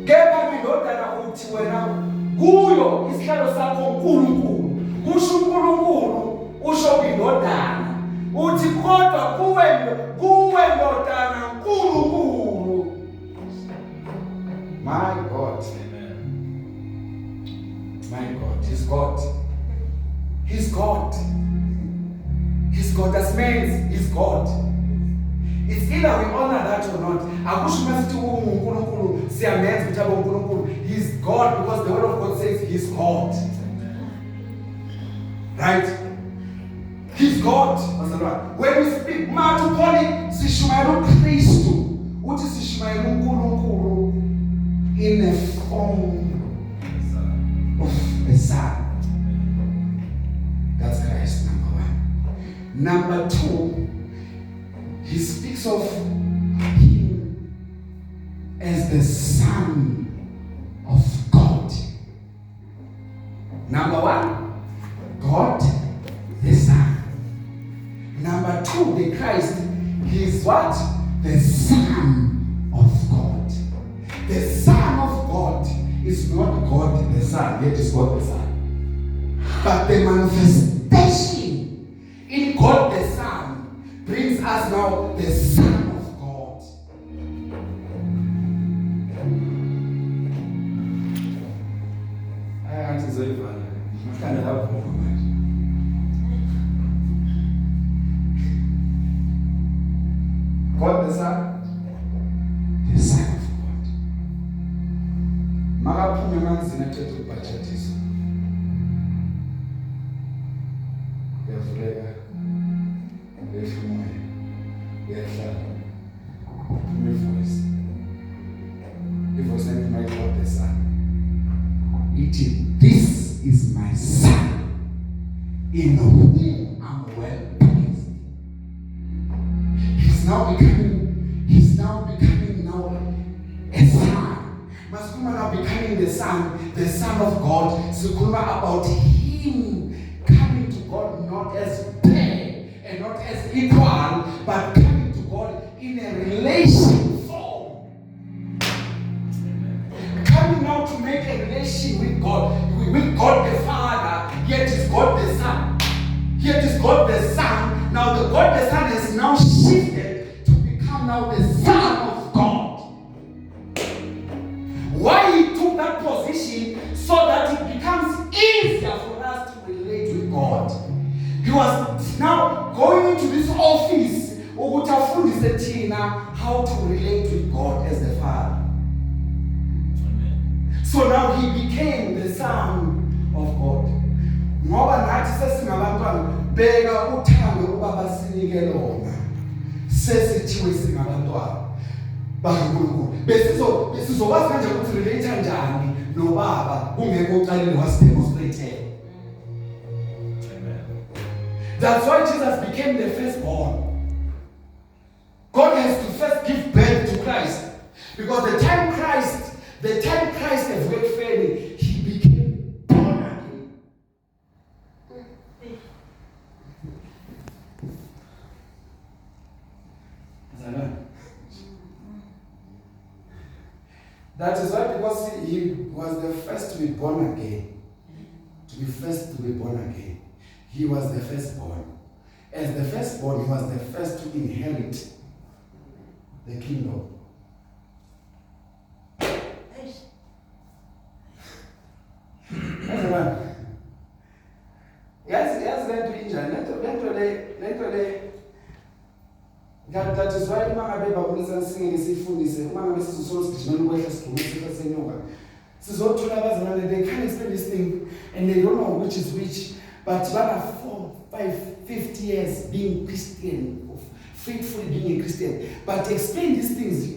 Kepha ngendodana uthi wena kuyo isihlalo sakho uNkulunkulu. Kusho uNkulunkulu usho indodana. Uthi kodwa kuwe ndodana uNkulunkulu. My God. My God, he's God. He's God. He's God. That means he's God. It's either we honor that or not. He's God because the word of God says he's God. Right? He's God. When we speak, Matu Poli, Sishumaru Christu, which is Sishumaru Kulu in a form of a son. That's Christ, number one. Number two, he speaks of him as the Son of God. Number one, God, the Son. Number two, the Christ, he is what? The Son of God. The Son of God is not God the Son, yet is God the Son. But the manifestation in God the Son brings us now the Son of God. I can't say I can't have more. God the Son, the Son of God. Makaphume emanzini athethe ukubhajathisa. Kuyavuleka. Ngehla umoya. Uyahlala. Uphuma ivoice. Ivoice name my God the Son. This is my Son, in whom I'm well pleased. He's now becoming a son. Maskuma now becoming the son of God. Sukuma about him coming to God not as pair and not as equal, but coming to God in a relation form. Coming now to make a relation with God the Father, yet is God the Son. Yet is God the Son. Now the God the Son has now shifted to become now that position so that it becomes easier for us to relate with God. He was now going into this office ukuthi afundise thina how to relate with God as the Father. So now he became the Son of God. Ngoba nathi sesingabantwana beka uthando ubaba sinike lona. Sesithiwe singabantwana baNkulunkulu. Besizokwazi kanje ukuthi relate kanjani nobaba ungeke uqalile wasidemonstrate. That's why Jesus became the firstborn. God has to first give birth to Christ. Because the time Christ has worked fairly, he became born again. That is why, because he was the first to be born again. To be first to be born again. He was the firstborn. As the firstborn, he was the first to inherit the kingdom. Yes, that is why mangabe babulisa singene sifundise mangabe sizosolo sigijimela ukwehla sigcina senyoka sizothola abazalwane they can't explain this thing and they don't know which is which, but bana 4, 5, 50 years being Christian, faithfully being a Christian, but explain these things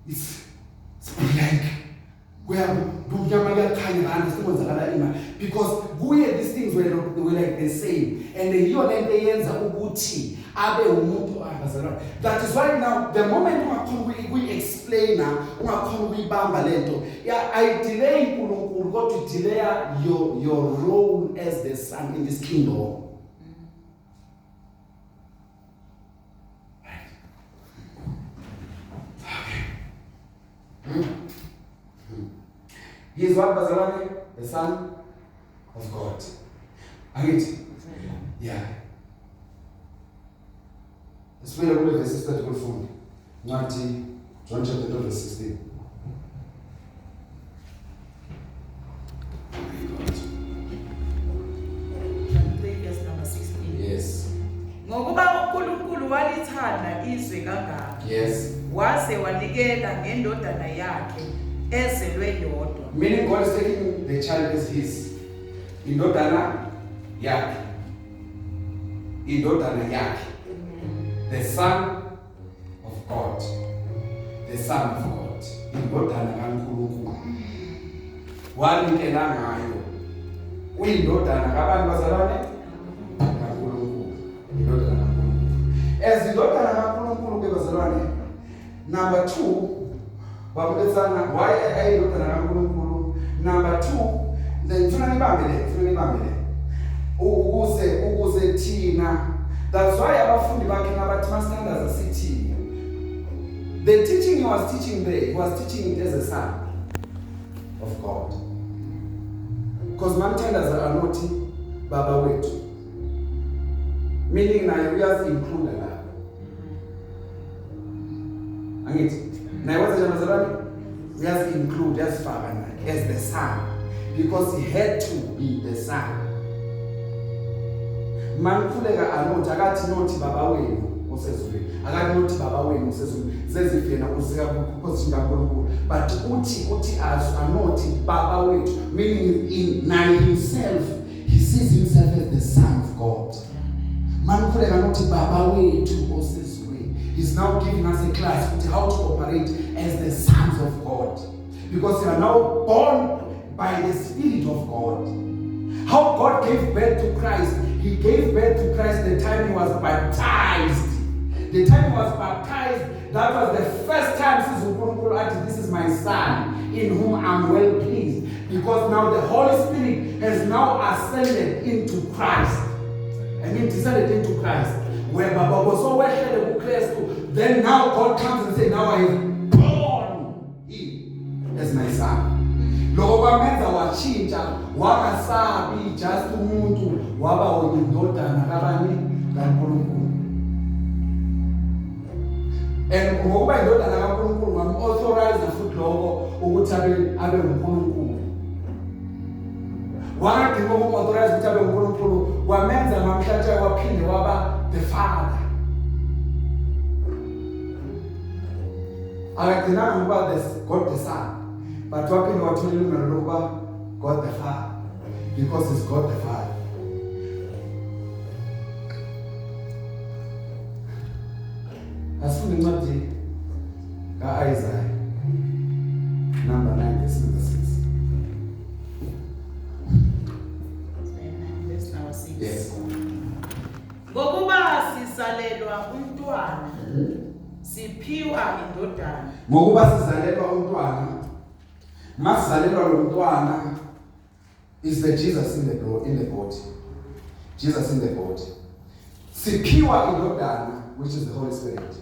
it's blank. Because these things were like the same, and the year then they ends up uguti abe umuntu abazalwane. That is why now the moment we explain we bamba lento, yeah, I delay uNkulunkulu got to delay your role as the son in this kingdom. He is what, Bazalwane? The Son of God. Agreed? Yeah. Let's read a little verses that go from Matthew, John chapter 12, verse 16. Verse number 16. Yes. Ngokuba uNkulunkulu walithanda izwe kangaka. Yes. Wase wanikela ngendodana yakhe ezelwe yodwa. Meaning God is taking the child as his. Indodana yakhe. Indodana yakhe. The Son of God. The Son of God. Indodana kaNkulunkulu. Wanikela ngayo. Uyindodana kabantu bazalwane kaNkulunkulu. Indodana kaNkulunkulu. As indodana kaNkulunkulu ke bazalwane. Number 2, why ayindodana kaNkulunkulu. Number 2, then funa nibambele. Ukuze thina. That's why abafundi bakhe nabathi standards asithi. The teaching he was teaching there, he was teaching it as a son of God. Because standards are not baba wethu. Meaning na we have included that. Angithi. Na what we have included as father as the son because he had to be the son. Manifuleka anothi akathi nothi baba wenu osezulwini akathi nothi baba wenu osezulwini zezifena usika kukhosini kaNkulunkulu but uthi anothi baba wethu meaning in himself he sees himself as the son of God. Manifuleka anothi baba wethu osezulwini. He's now giving us a class with how to operate as the sons of God because you are now born by the Spirit of God. How God gave birth to Christ. He gave birth to Christ the time he was baptized. The time he was baptized, that was the first time this is my son in whom I'm well pleased. Because now the Holy Spirit has now ascended into Christ. I mean descended into Christ. Where Baba was so well, then now God comes and says, now I have born him as my son. Loko menza wachinja wakasabi just umuntu waba uyindodana kabani kaNkulunkulu. and ngokuba indodana kaNkulunkulu ngam-authorize futhi lokho ukuthi abe uNkulunkulu. Wangadinga ukum-authorize ukuthi abe uNkulunkulu, kwamenza namhlanje waphinde waba the Father. Akagcinanga ngokuba God the Son, but waphinde wathola ilungelo lokuba God the Father, because he's God the Father. Asifunde incwadi ka-Isaiah number 9 verse number 6. Verse number 6. Yes. Ngokuba sisalelwa umntwana, siphiwa indodana. Ngokuba sizalelwa umntwana, masizalelwa lo mntwana is the Jesus in the body. Jesus in the body. Siphiwa indodana, which is the Holy Spirit.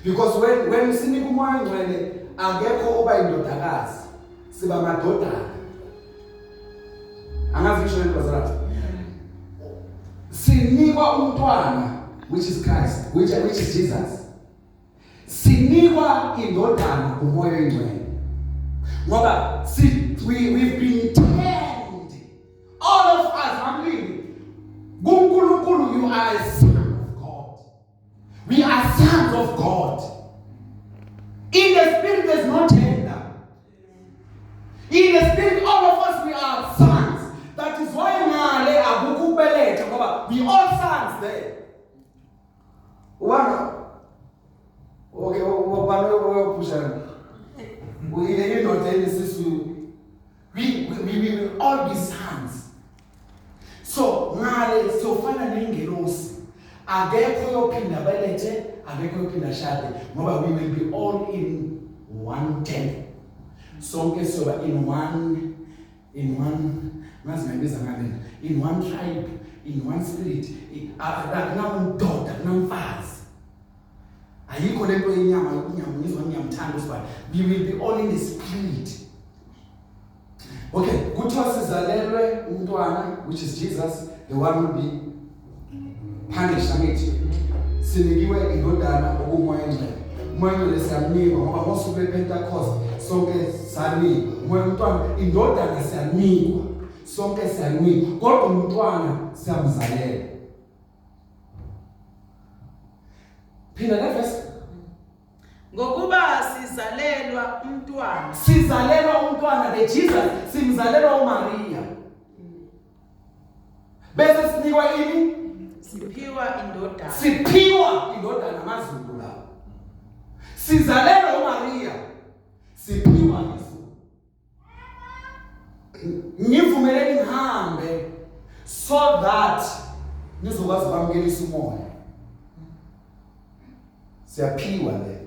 Because when sinika umoya ngcwele akekho oba indodakazi, siba madodana. Angazi ngisho lento bazalwane. Sinikwa umntwana, which is Christ, which is Jesus. Sinikwa indodana umoya ngcwele. Ngoba we've been turned, all of us, I'm leaving. kuNkulunkulu, you are a son of God. We are sons of God. In the spirit there's no gender. In the spirit all of us we are sons. That is why ngale akukubeleka ngoba we all sons there. One. Okay, what pusha. We will all be sons. So ngale siyofana nengelosi. Akekho yophinda belethe, akekho yophinda shade, ngoba we will be all in one temple. Sonke soba in one ngazibiza ngale, in one tribe, in one spirit. Akunamdoda, akunamfazi. Ayikho lento yenyama ngizwa ngiyamthanda usiba. We will be all in the spirit. Okay, kuthiwa sizalelwe umntwana, which is Jesus, the one will be punished, angithi sinikiwe indodana okumoya ngcwele. Umoya ngcwele siyamnikwa ngoba ngosuku lwePentecost sonke sanikwa. Umoya umntwana indodana siyanikwa. Sonke siyanikwa. Kodwa umntwana siyamzalela. Phinda le verse. Ngokuba sizalelwa umntwana. Sizalelwa umntwana, the Jesus simzalelwa uMaria. Bese sinikwa ini? Siphiwa indodana. Siphiwa indodana amazulu la. Sizalelwa uMaria. Siphiwa Yesu. Nivumeleni ngihambe so that nizokwazi ukwamkelisa umoya. Siyaphiwa le.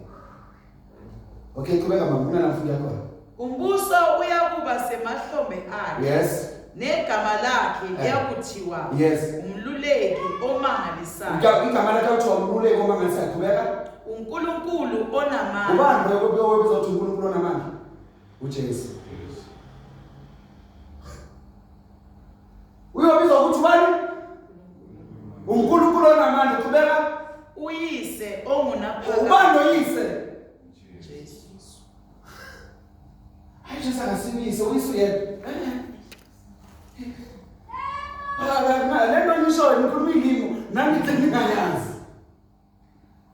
Okay, qhubeka mama, nafundi yakho. Umbuso uyakuba semahlombe akhe. Yes. Negama lakhe liyakuthiwa. Yes. Umluleki omangalisayo. Igama lakhe kuthiwa umluleki omangalisayo. Qhubeka. uNkulunkulu onamandla. Ubani oyobiza uthi uNkulunkulu onamandla? uJesu. Uyobiza ukuthi ubani? uNkulunkulu onamandla. Qhubeka. Uyise ongunaphakade. Ubani oyise? Jesu. Hayi nje sangasibise uyise yedwa. Lento nisho nikhuluma ilimi nami ngingayazi.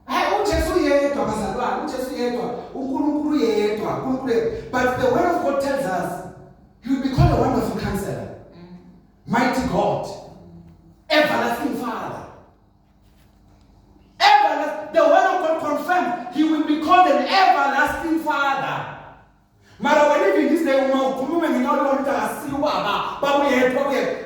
Hayi uJesu yedwa bazalwane, uJesu yedwa, uNkulunkulu yedwa, uNkulunkulu. But the word of God tells us he will be called a wonderful counselor, mighty God, everlasting Father. The word of God confirmed he will be called an everlasting Father. Mara when even this day ukhuluma nginalo ukuthi asiwa baba yedwa ke.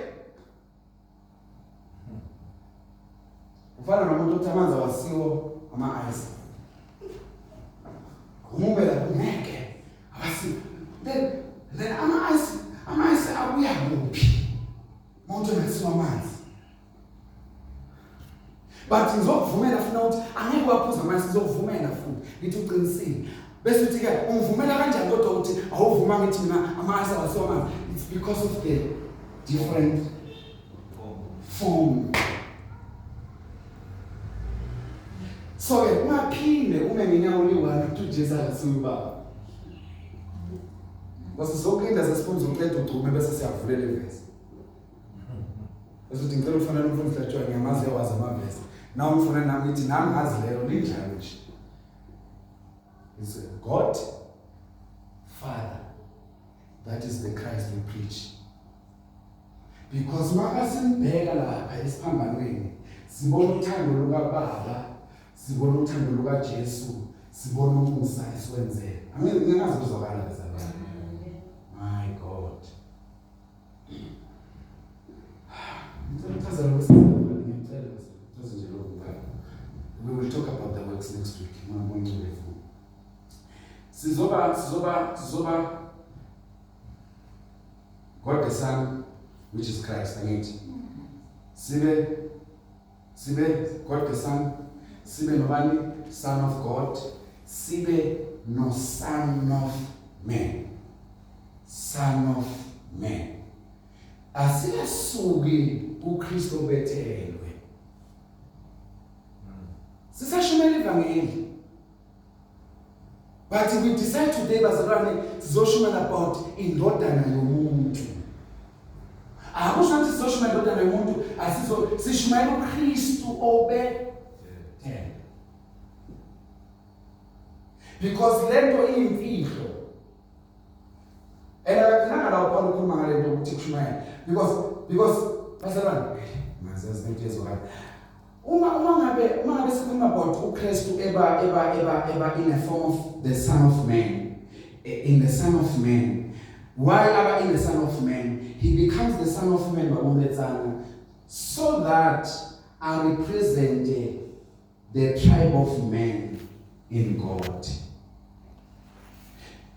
Ufana nomuntu othamanza wasiwo ama-ice. Umubela ngeke abasi. Then ama-ice abuya kuphi? Umuntu ngasiwa amanzi. But ngizokuvumela funa ukuthi angeke waphuza amanzi, ngizokuvumela futhi ngithi uqinisile. Bese uthi ke ungivumela kanjani kodwa ukuthi awuvuma ngithi mina ama-ice awasiwa amanzi? It's because of the different form. So ungaphinde ume ngenyawo liwani ukuthi Jesu akasimbaba. Ngoba sonke into sesifunza uqeda ugcume bese siyavulela ivesi. Bese uthi ngicela ufanele umfundisi latshwa ngiyamazi yawazi amavesi. Naw umfuna nami ithi nami ngazi leyo linjalo nje. Is God Father. That is the Christ we preach. Because makasimbheka lapha esiphambanweni sibona uthando lukaBaba, sibona uthando lukaJesu, sibona umusa esiwenzele. Ngingazi uzokala bezalwane. My God. We will talk about the works next week. Sizoba God the Son, which is Christ, Sibe God the Son, Sibe nobani, Son of God, Sibe no Son of Man. Son of Man. Asiyasuki uKristu bethelwe. Sisashumela ivangeli. But we decide today bazalwane sizoshumela about indodana yomuntu. Akusho ukuthi sizoshumela indodana yomuntu, sishumela uKristu obethelwe. Because lento iyimfihlo. And akudinga la uPaul ukhuluma ngale nto ukuthi kushumayela because bazalwane mazazi into ezokala uma ngabe sikhuluma about uKristu eba in the form of the Son of Man, in the Son of Man. Why aba in the Son of Man? He becomes the Son of Man babomletsana so that I represent the tribe of man in God.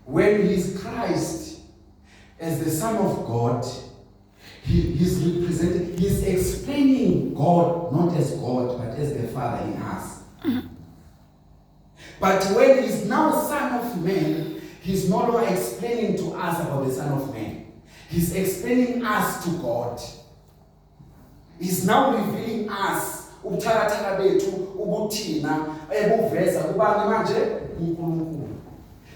When he's Christ as the Son of God, he's representing, he's explaining God not as God but as the Father in us. But when he's now Son of Man, he's no longer explaining to us about the Son of Man. He's explaining us to God. He's now revealing us ubuthakathaka bethu, ubuthina, ebuveza kubani manje uNkulunkulu.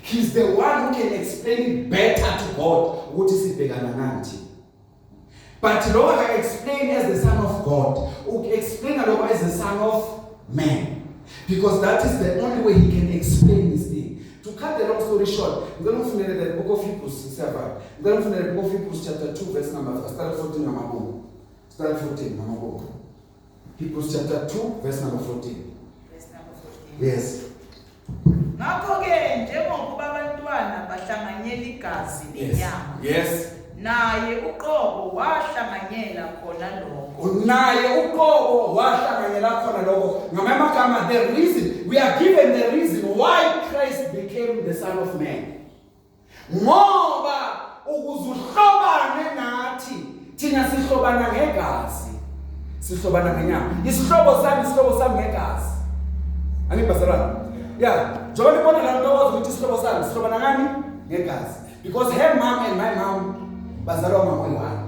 He's the one who can explain it better to God ukuthi sibhekana nathi. But Lord can explain as the Son of God, explain Lord as the Son of Man. Because that is the only way he can explain this thing. To cut the long story short, we're going to finish the book of Hebrews 7. We're going to finish the book of Hebrews chapter 2 verse number, start 14 number 1. Start 14 number 1. Hebrews chapter 2 verse number 14. Verse number 14. Yes. Ngakho-ke njengokuba abantwana bahlanganyela igazi lenyama. Yes. Naye uqobo wahlanganyela khona lokho. Naye uqobo wahlanganyela khona lokho. Ngamanye amagama, the reason we are given the reason why Christ became the Son of Man. Ngoba ukuzuhlobane nathi, thina sihlobana ngegazi. Sihlobana ngenyama. Isihlobo sami ngegazi. Angibazalwana. Yeah, John ibona la nto ukuthi isihlobo sami sihlobana ngani? Ngegazi. Because her mom and my mom bazalwa mama one.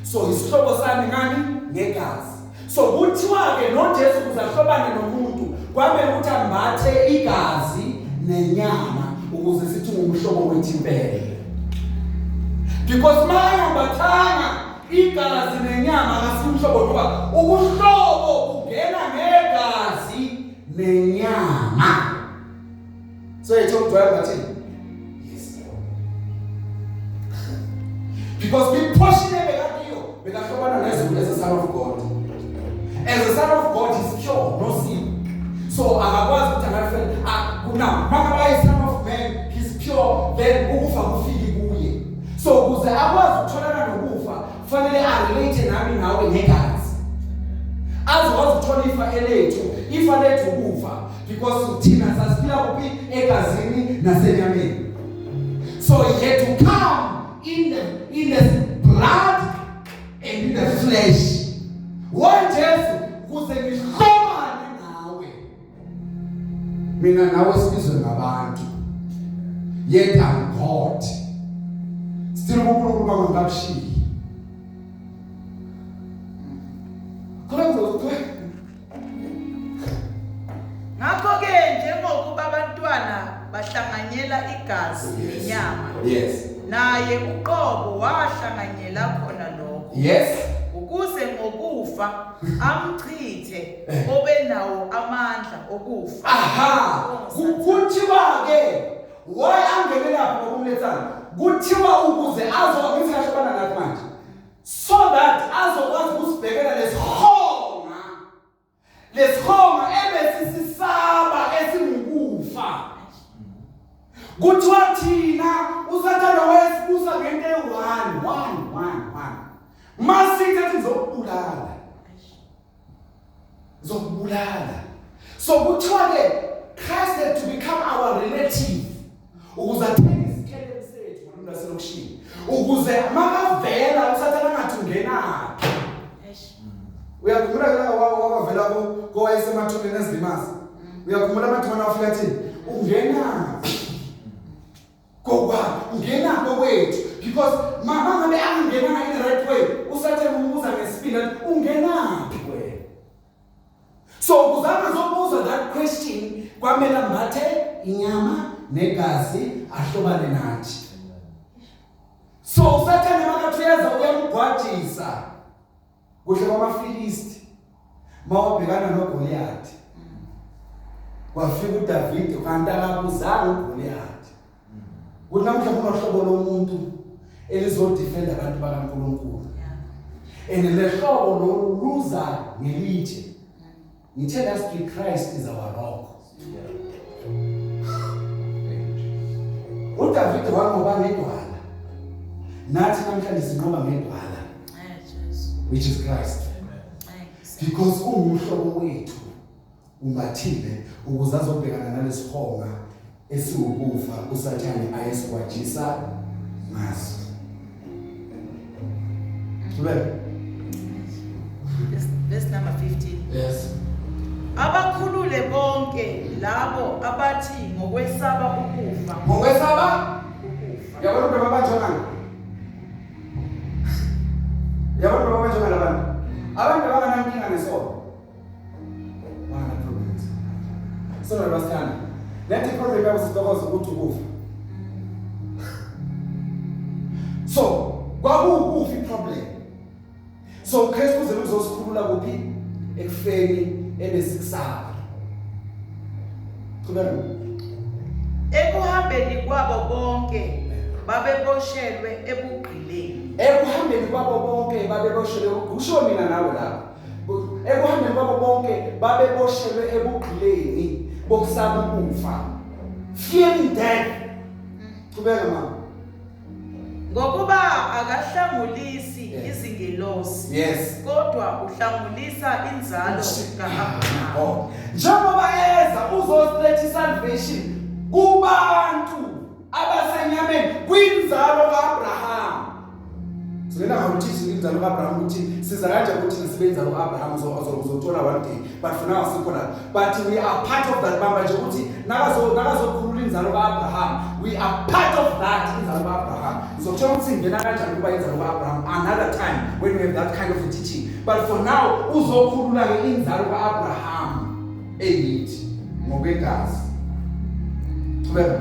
So isihlobo sami ngani? Ngegazi. So kuthiwa ke noJesu uzahlobana nomuntu, kwamele ukuthi ambathe igazi nenyama ukuze sithi umhlobo wethu impela. Because mayambathanga igazi nenyama akasimhlobo ngoba ubuhlobo bungena ngegazi nenyama. So he told Joel Martin, yes, Lord. Because we passionate as a Son of God. As a Son of God, he's pure, no sin. So I was now, Mama Son of Man, he's pure, then Ufa Mufili Buye. So was I was trying to Ufa, finally I related now in Hegans. As was trying if I let to Ufa. Because Tina Saspila will be Egazini Nasenyame. So he had to come in the blood and in the flesh. One Jesus who's a Mishoma nawe. Mina nawe sibizwe ngabantu. Yet I'm God. Still ukukhuluma ngabashili. Ngakho bahlanganyela igazi nenyama. Yes. Naye uqobo wahlanganyela khona lokho. Yes. Ukuze ngokufa amchithe obenawo amandla okufa. Aha. Kuthiwa ke why angene lapho ngokumlethana? Kuthiwa ukuze azokwenza kahle bana nathi manje. So that azokwazi ukusibhekela lesihonga. Lesihonga ebesisisaba esingukufa. Kuthiwa thina usathana wesibusa ngento eyi-1. Masithi ngizokubulala. So kuthiwa ke Christ had to become our relative. Ukuze athenge isikeleli sethu ngomuntu waselokishini. Ukuze makavela usathana ngathi ungenaphi. Uyakhumbula ke wavela kowayesemathuneni ezilimasi. Uyakhumbula amathuna afika athi ungenaphi. Goba ungenaphi kwethu because mama ngabe angena in the right way usathana umbuza ngesibili ungenaphi wena. So ukuzama zokubuza that question kwamele mbathe inyama negazi ahlobane nathi. So usathana makatheza uyamgwajisa kuhle kwamaFilisti mawabhekana noGoliath. Wafika uDavid kanti akabuzanga uGoliath. Kunamhla kunohlobo lomuntu elizodefend abantu bakaNkulunkulu. And lehlobo lo luza ngelitshe. Ngithe last week Christ is our rock. uDavid wanqoba ngedwala. Nathi namhlanje sinqoba ngedwala. Which is Christ. Because umhlobo wethu umbathile ukuze azobhekana nalesihonga esiwukufa usathane ayesigwajisa ngaso. Verse number 15. Yes. Abakhulule bonke labo abathi ngokwesaba ukufa. Ngokwesaba? Yabona ukuthi babanjani? Yabona babanjani abantu? Abantu abanganankinga nesono. Bana problems. Sono basithanda. Lethi problem yabo sitokoza ukuthi ukufa. So, kwakuwukufa iproblem. So uKristu uze uzosikhulula kuphi? Ekufeni ebesikusaba. Qhubeka. Ekuhambeni kwabo bonke babeboshelwe ebugqileni. Ekuhambeni kwabo bonke babeboshelwe usho mina nawe lapha. Ekuhambeni kwabo bonke babeboshelwe ebugqileni bokusaba ukufa. Fearing death. Qhubeka mama. Ngokuba akahlangulisi izingelosi. Yes. Kodwa uhlangulisa inzalo kaAbraham. Njengoba eza uzoletha isalvation kubantu abasenyameni kwinzalo kaAbraham. Sina ngawuthi inzalo kaAbraham uthi siza kanje ukuthi sisebenza loAbraham uzothola one day but for now sikho la but we are part of that bamba nje ukuthi nakazokhulula inzalo kaAbraham we are part of that inzalo kaAbraham. Uzothola ukuthi ngena kanjani kuba inzalo kaAbraham another time when we have that kind of a teaching but for now uzokhulula ke inzalo kaAbraham eyithi ngokwegazi. Qhubeka.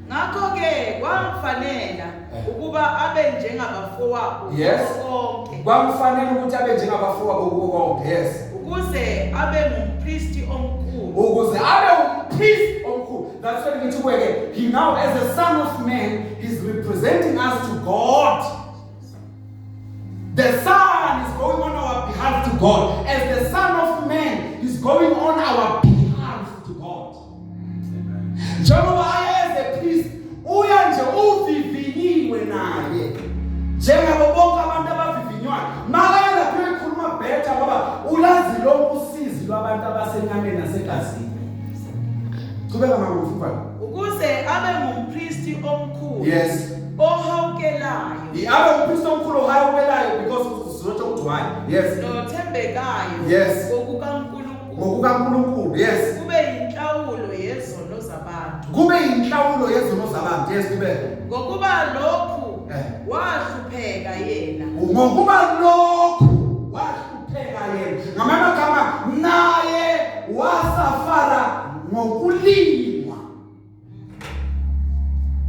Ngakho ke kwamfanela ukuba abe njengabafowabo bonke. Kwamfanele ukuthi abe njengabafowabo bonke. Yes. Ukuze abe ngumpristi omkhulu. Ukuze abe umpriest omkhulu. That's what ngithi kweke. He now as a son of man is representing us to God. The son is going on our behalf to God. As the son of man is going on our behalf to God. Njengoba as a priest uya nje uvivinyiwe naye njengabo bonke abantu abavivinywayo makayela phe ikhuluma better ngoba ulazi lonke usizi lwabantu abasenyameni nasegazini. Qhubeka mama mfufana. Ukuze abe ngumpristi omkhulu. Yes. Ohawukelayo. Abe ngumpristi omkhulu ohawukelayo because uzotho ukuthi why. Yes. Nothembekayo. Yes. ngokukaNkulunkulu. Yes. Kube yinhlawulo yezono zabantu. Kube yinhlawulo yezono zabantu. Yes kube. Ngokuba lokhu wahlupheka yena. Ngokuba lokhu wahlupheka yena. Ngamanye amagama naye wasafara ngokulinywa.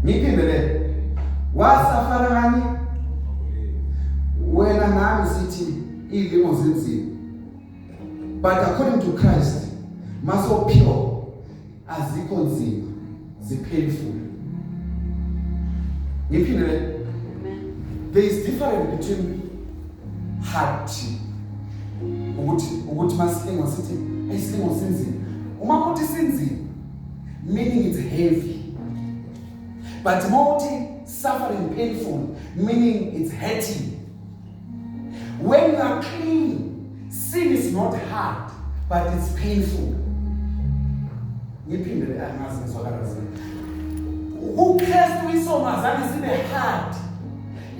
Ngiphindele. Wasafara ngani? Wena nami sithi izimo zinzima. But according to Christ, maso pure azikho nzima, painful. Ngiphindele. There is difference between hard ukuthi masilingo sithi isilingo sinzima. Uma uthi sinzima meaning it's heavy. But more suffering painful meaning it's hurting. When you are clean, sin is not hard, but it's painful. Ngiphindele angazi ngizwakala zini. UKristu isono azange sibe hard.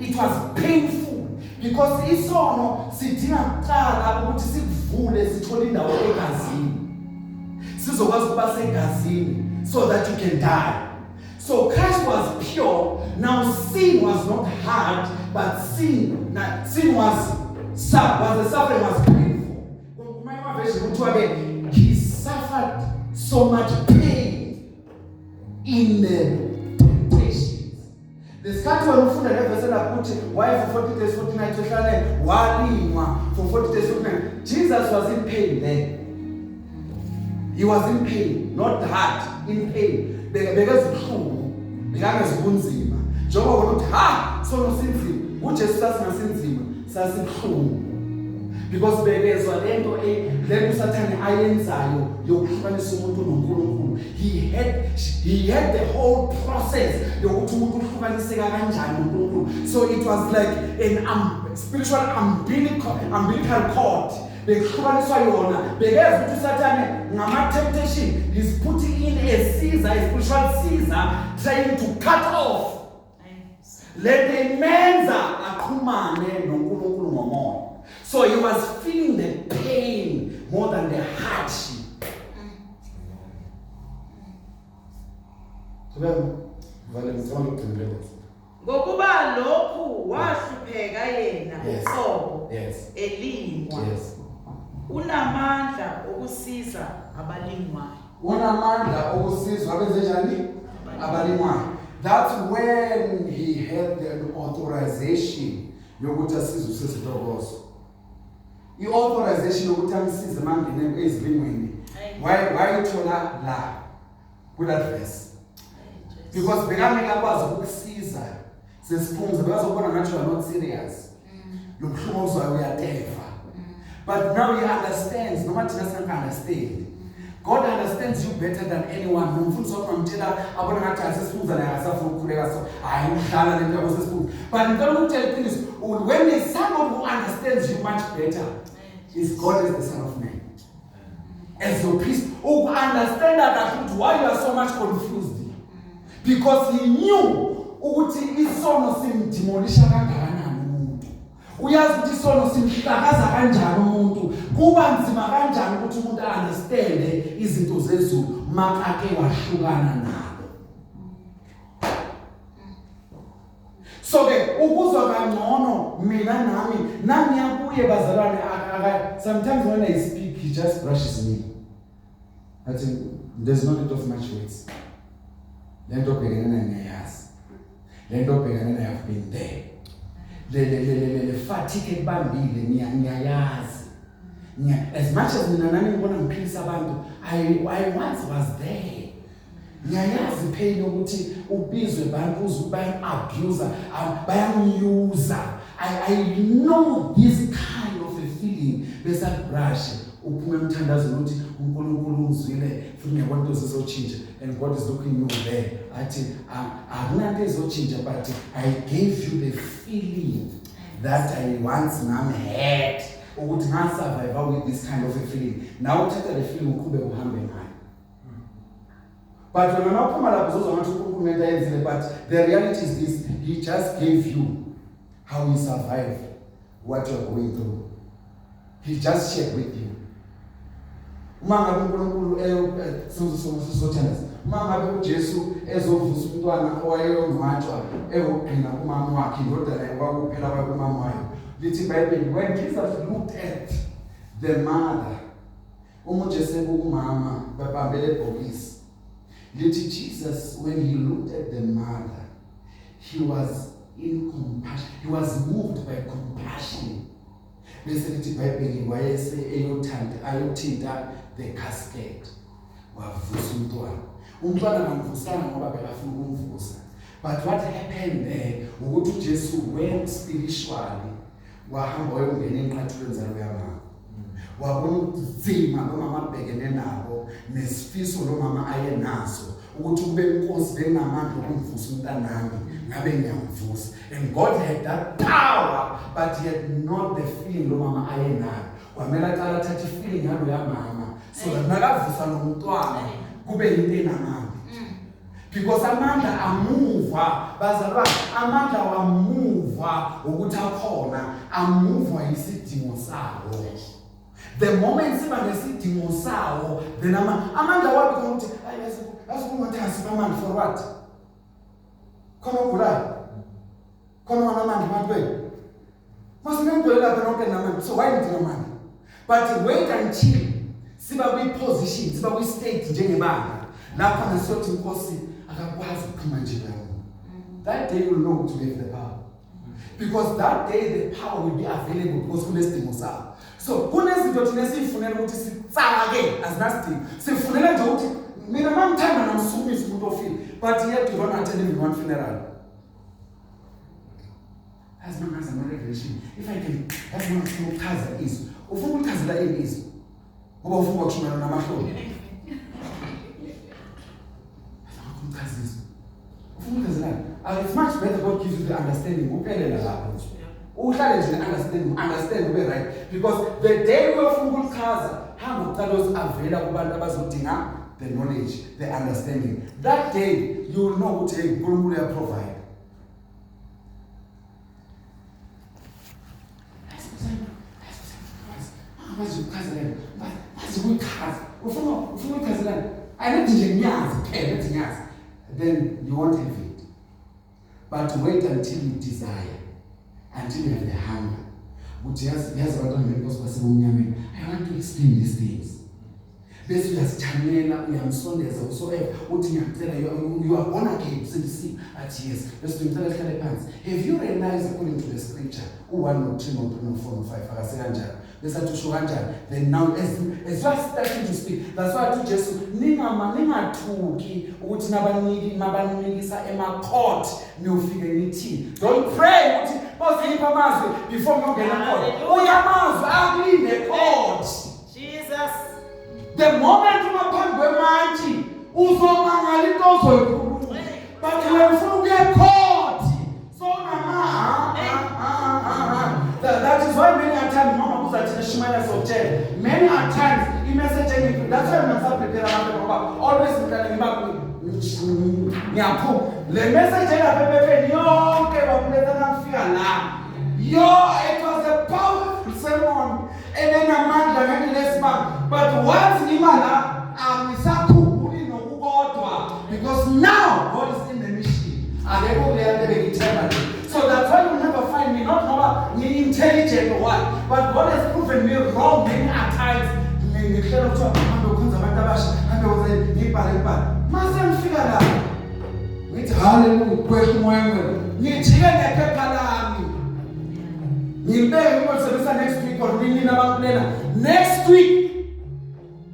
It was painful because isono sidinga kuqala ukuthi sikuvule sithole indawo egazini. Sizokwazi ukuba segazini so that you can die. So Christ was pure. Now sin was not hard, but the suffering was painful. My version, he suffered so much pain in the temptations. The scripture when ufunda le verse ukuthi why for 40 days 40 nights ehlane walingwa for 40 days 40 nights. Jesus was in pain then. He was in pain, not hard, in pain. Bekazibhlungu, bekangezibunzima. Njengoba ukuthi sono sinzima, uJesu sasingasinzima, sasibhlungu. Because bekezwa lento uSathane ayenzayo yokuhlukanisa umuntu noNkulunkulu. He had the whole process yokuthi umuntu uhlukaniseka kanjani noNkulunkulu. So it was like an spiritual umbilical cord. Bekuhlukaniswa yona. Bekezwa ukuthi uSathane ngama temptation is putting in a spiritual scissor trying to cut off. Let the menza aqhumane noNkulunkulu ngomoya. So he was feeling the pain more than the hardship. Ngokuba lokhu wahlupheka yena uqobo elingwa. Unamandla okusiza abalingwayo. Unamandla okusiza abenzenjani? Abalingwayo. That's when he had the authorization yokuthi asize usesitokozo. I-authorization yokuthi amsize mangene ezilingweni. Why uthola la ku that verse? Because bekamele akwazi ukukusiza sesiphumza bekazobona ngathi you are not serious. Lo mhlobo uzwayo uyateva. But now he understands, no matter doesn't understand. God understands you better than anyone. Nomfundisi wamtshela abona ngathi asesiphumza naye akasafuna ukukhuleka so hayi udlala lento yasesiphumza. But ngicela ukutshela the thing is when there's someone who understands you much better, is God is the Son of Man. As your priest, who understand that why you are so much confused. Because he knew ukuthi isono simdemolisha kangakanani umuntu. Uyazi ukuthi isono simhlakaza kanjani umuntu. Kuba nzima kanjani ukuthi umuntu understand izinto zezulu makake wahlukana nalo. So ke ukuzwa kangcono mina nami yakuye bazalwane sometimes when I speak he just brushes me. I think there's no need of much words. Lento bhekene ngiyayazi. Lento bhekene I've been there. Le fatigue ebambile ngiyayazi. As much as mina nami ngibona ngiphilisa abantu, I once was there. Ngiyayazi pain ukuthi ubizwe abantu uzubaya abuser, bayamuse. I know this kind of a feeling besa brush uphume emthandazweni ukuthi uNkulunkulu uzwile futhi ngiyabona into zizochinja and God is looking you there athi akunanto ezochinja but I gave you the feeling that I once had ukuthi ngasurvive with this kind of a feeling. Now uthatha the feeling ukube uhambe ngayo. But when uphuma lapho uzozwa ngathi uNkulunkulu menta yenzile, but the reality is this, he just gave you how you survive what you are going through. He just shared with you. Ngabe uNkulunkulu sizothandana. Ngabe uJesu ezovusa umntwana owayengcwatshwa egcina kumama wakhe indodana yakwakuphela kwakumama wayo. Lithi iBhayibheli when Jesus looked at the mother uJesu kumama babambele ibhokisi. Yet Jesus, when he looked at the mother, he was in compassion. He was moved by compassion. Bese Bible wayese ayothinta the casket. Wavusa umntwana. Umntwana ngamvusana ngoba bekafuna ukumvusa. But what happened there, ukuthi uJesu went spiritually. Wahamba wayongena enqathulweni zalo yamama. Wabona ubunzima lomama abhekene nabo nesifiso lomama ayenaso ukuthi kube inkosi benamandla okumvusa umntanami ngabe ngiyamvusa. And God had that power, but he had not the feeling lomama ayenayo. Kwamela aqala athatha feeling yalo yamama so that nakavusa lo mntwana kube into enamandla. Because amandla amuva bazalwane, amandla wamuva ukuthi akhona amuva isidingo sawo. The moment siba nesidingo sawo, then amandla wabi ukuthi asikungathasi amandla for what? Khona ugulayo. Khona amandla manje. Masinengwelela bonke namandla. So why ndina amandla? But wait until siba kwi position, siba kwi state njengebanga. Lapha ngesothi inkosi akakwazi ukuphuma nje lawo. That day you will know to have the power. Because that day the power will be available because kunesidingo sawo. So kunezinto thina sifunela ukuthi sitsake asinasidingo. Sifunela nje ukuthi mina mangithanda namsukisa umuntu ofile, but yet you don't attend one funeral. As long as I'm a revelation, if I can, that's one of the chaza is. Ufuna ukuchazela izwi. Ngoba ufuna ukushumela namahloni. It's much better God gives you the understanding. Uphelela lapho. Uhlale nje understand ube right, because the day we ufuna ukuchaza hamba uqala usavela kubantu abazodinga the knowledge, the understanding. That day you will know ukuthi uNkulunkulu uyaprovide. Then you won't have it. But wait until you desire, until you have the hunger. I want to explain these things. Bese uyasithamela uyamsondeza usoever uthi ngiyacela you are born again. So you see at yes. Bese ngicela sihlale phansi. Have you realized according to the scripture u1 no 2 no 3 no 4 no 5 akase kanjani? Bese athi kanjani? Then now as you are starting to speak, that's why to Jesus ningathuki ukuthi nabanikisa ema-court niyofike nithi. Don't pray ukuthi bosipha amazwi before ngiyongena court. Uyamazwi akulinde court. Jesus. The moment ungaphambi kwemantshi uzomangala into ozoyikhuluma. But when ufuna ukuya court, so that is why many a times mama kuzathi eshimana sokutshela. Many a times i-message engiphi, that's why mina ngisaprepare abantu ngoba always ngicala ngiyaphuma. Le message engaphepheni yonke bakuletha nafika la. It was a powerful sermon. Enenamandla ngenesibanga. But once ngimala angisakhumbuli nokukodwa, because now God is in the mission. Akekho kulento bengithemba. So that's why you never find me not ngoba ngi-intelligent or what, but God has proven me wrong many a times. Ngihlela ukuthi hambe ukwenza abantu abasha, hambe ukwenza ngibhale. Mase ngifika la. Ngithi haleluya kwehla umoya wami. Ngijike nephepha lami. Ngibeke ukuthi next week or nini nabakulela. Next week.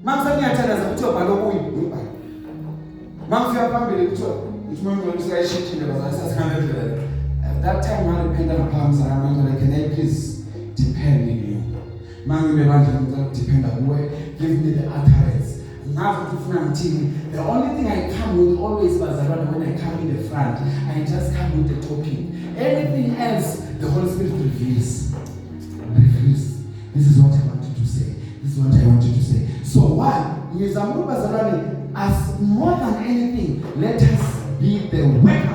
Mangisa ngiyathandaza ukuthi ubhalo kuyibhali. Mangifika phambili ukuthi umuntu usayishithile bazasasihambe. At that time I depend on palms and I'm like, can I please depend on you? Mangi bebandla depend on you. Give me the utterance. The only thing I come with always bazalwane when I come in the front, I just come with the topic. Everything else, the Holy Spirit reveals. This is what I want you to say. This is what I want you to say. So one, as more than anything, let us be the weapon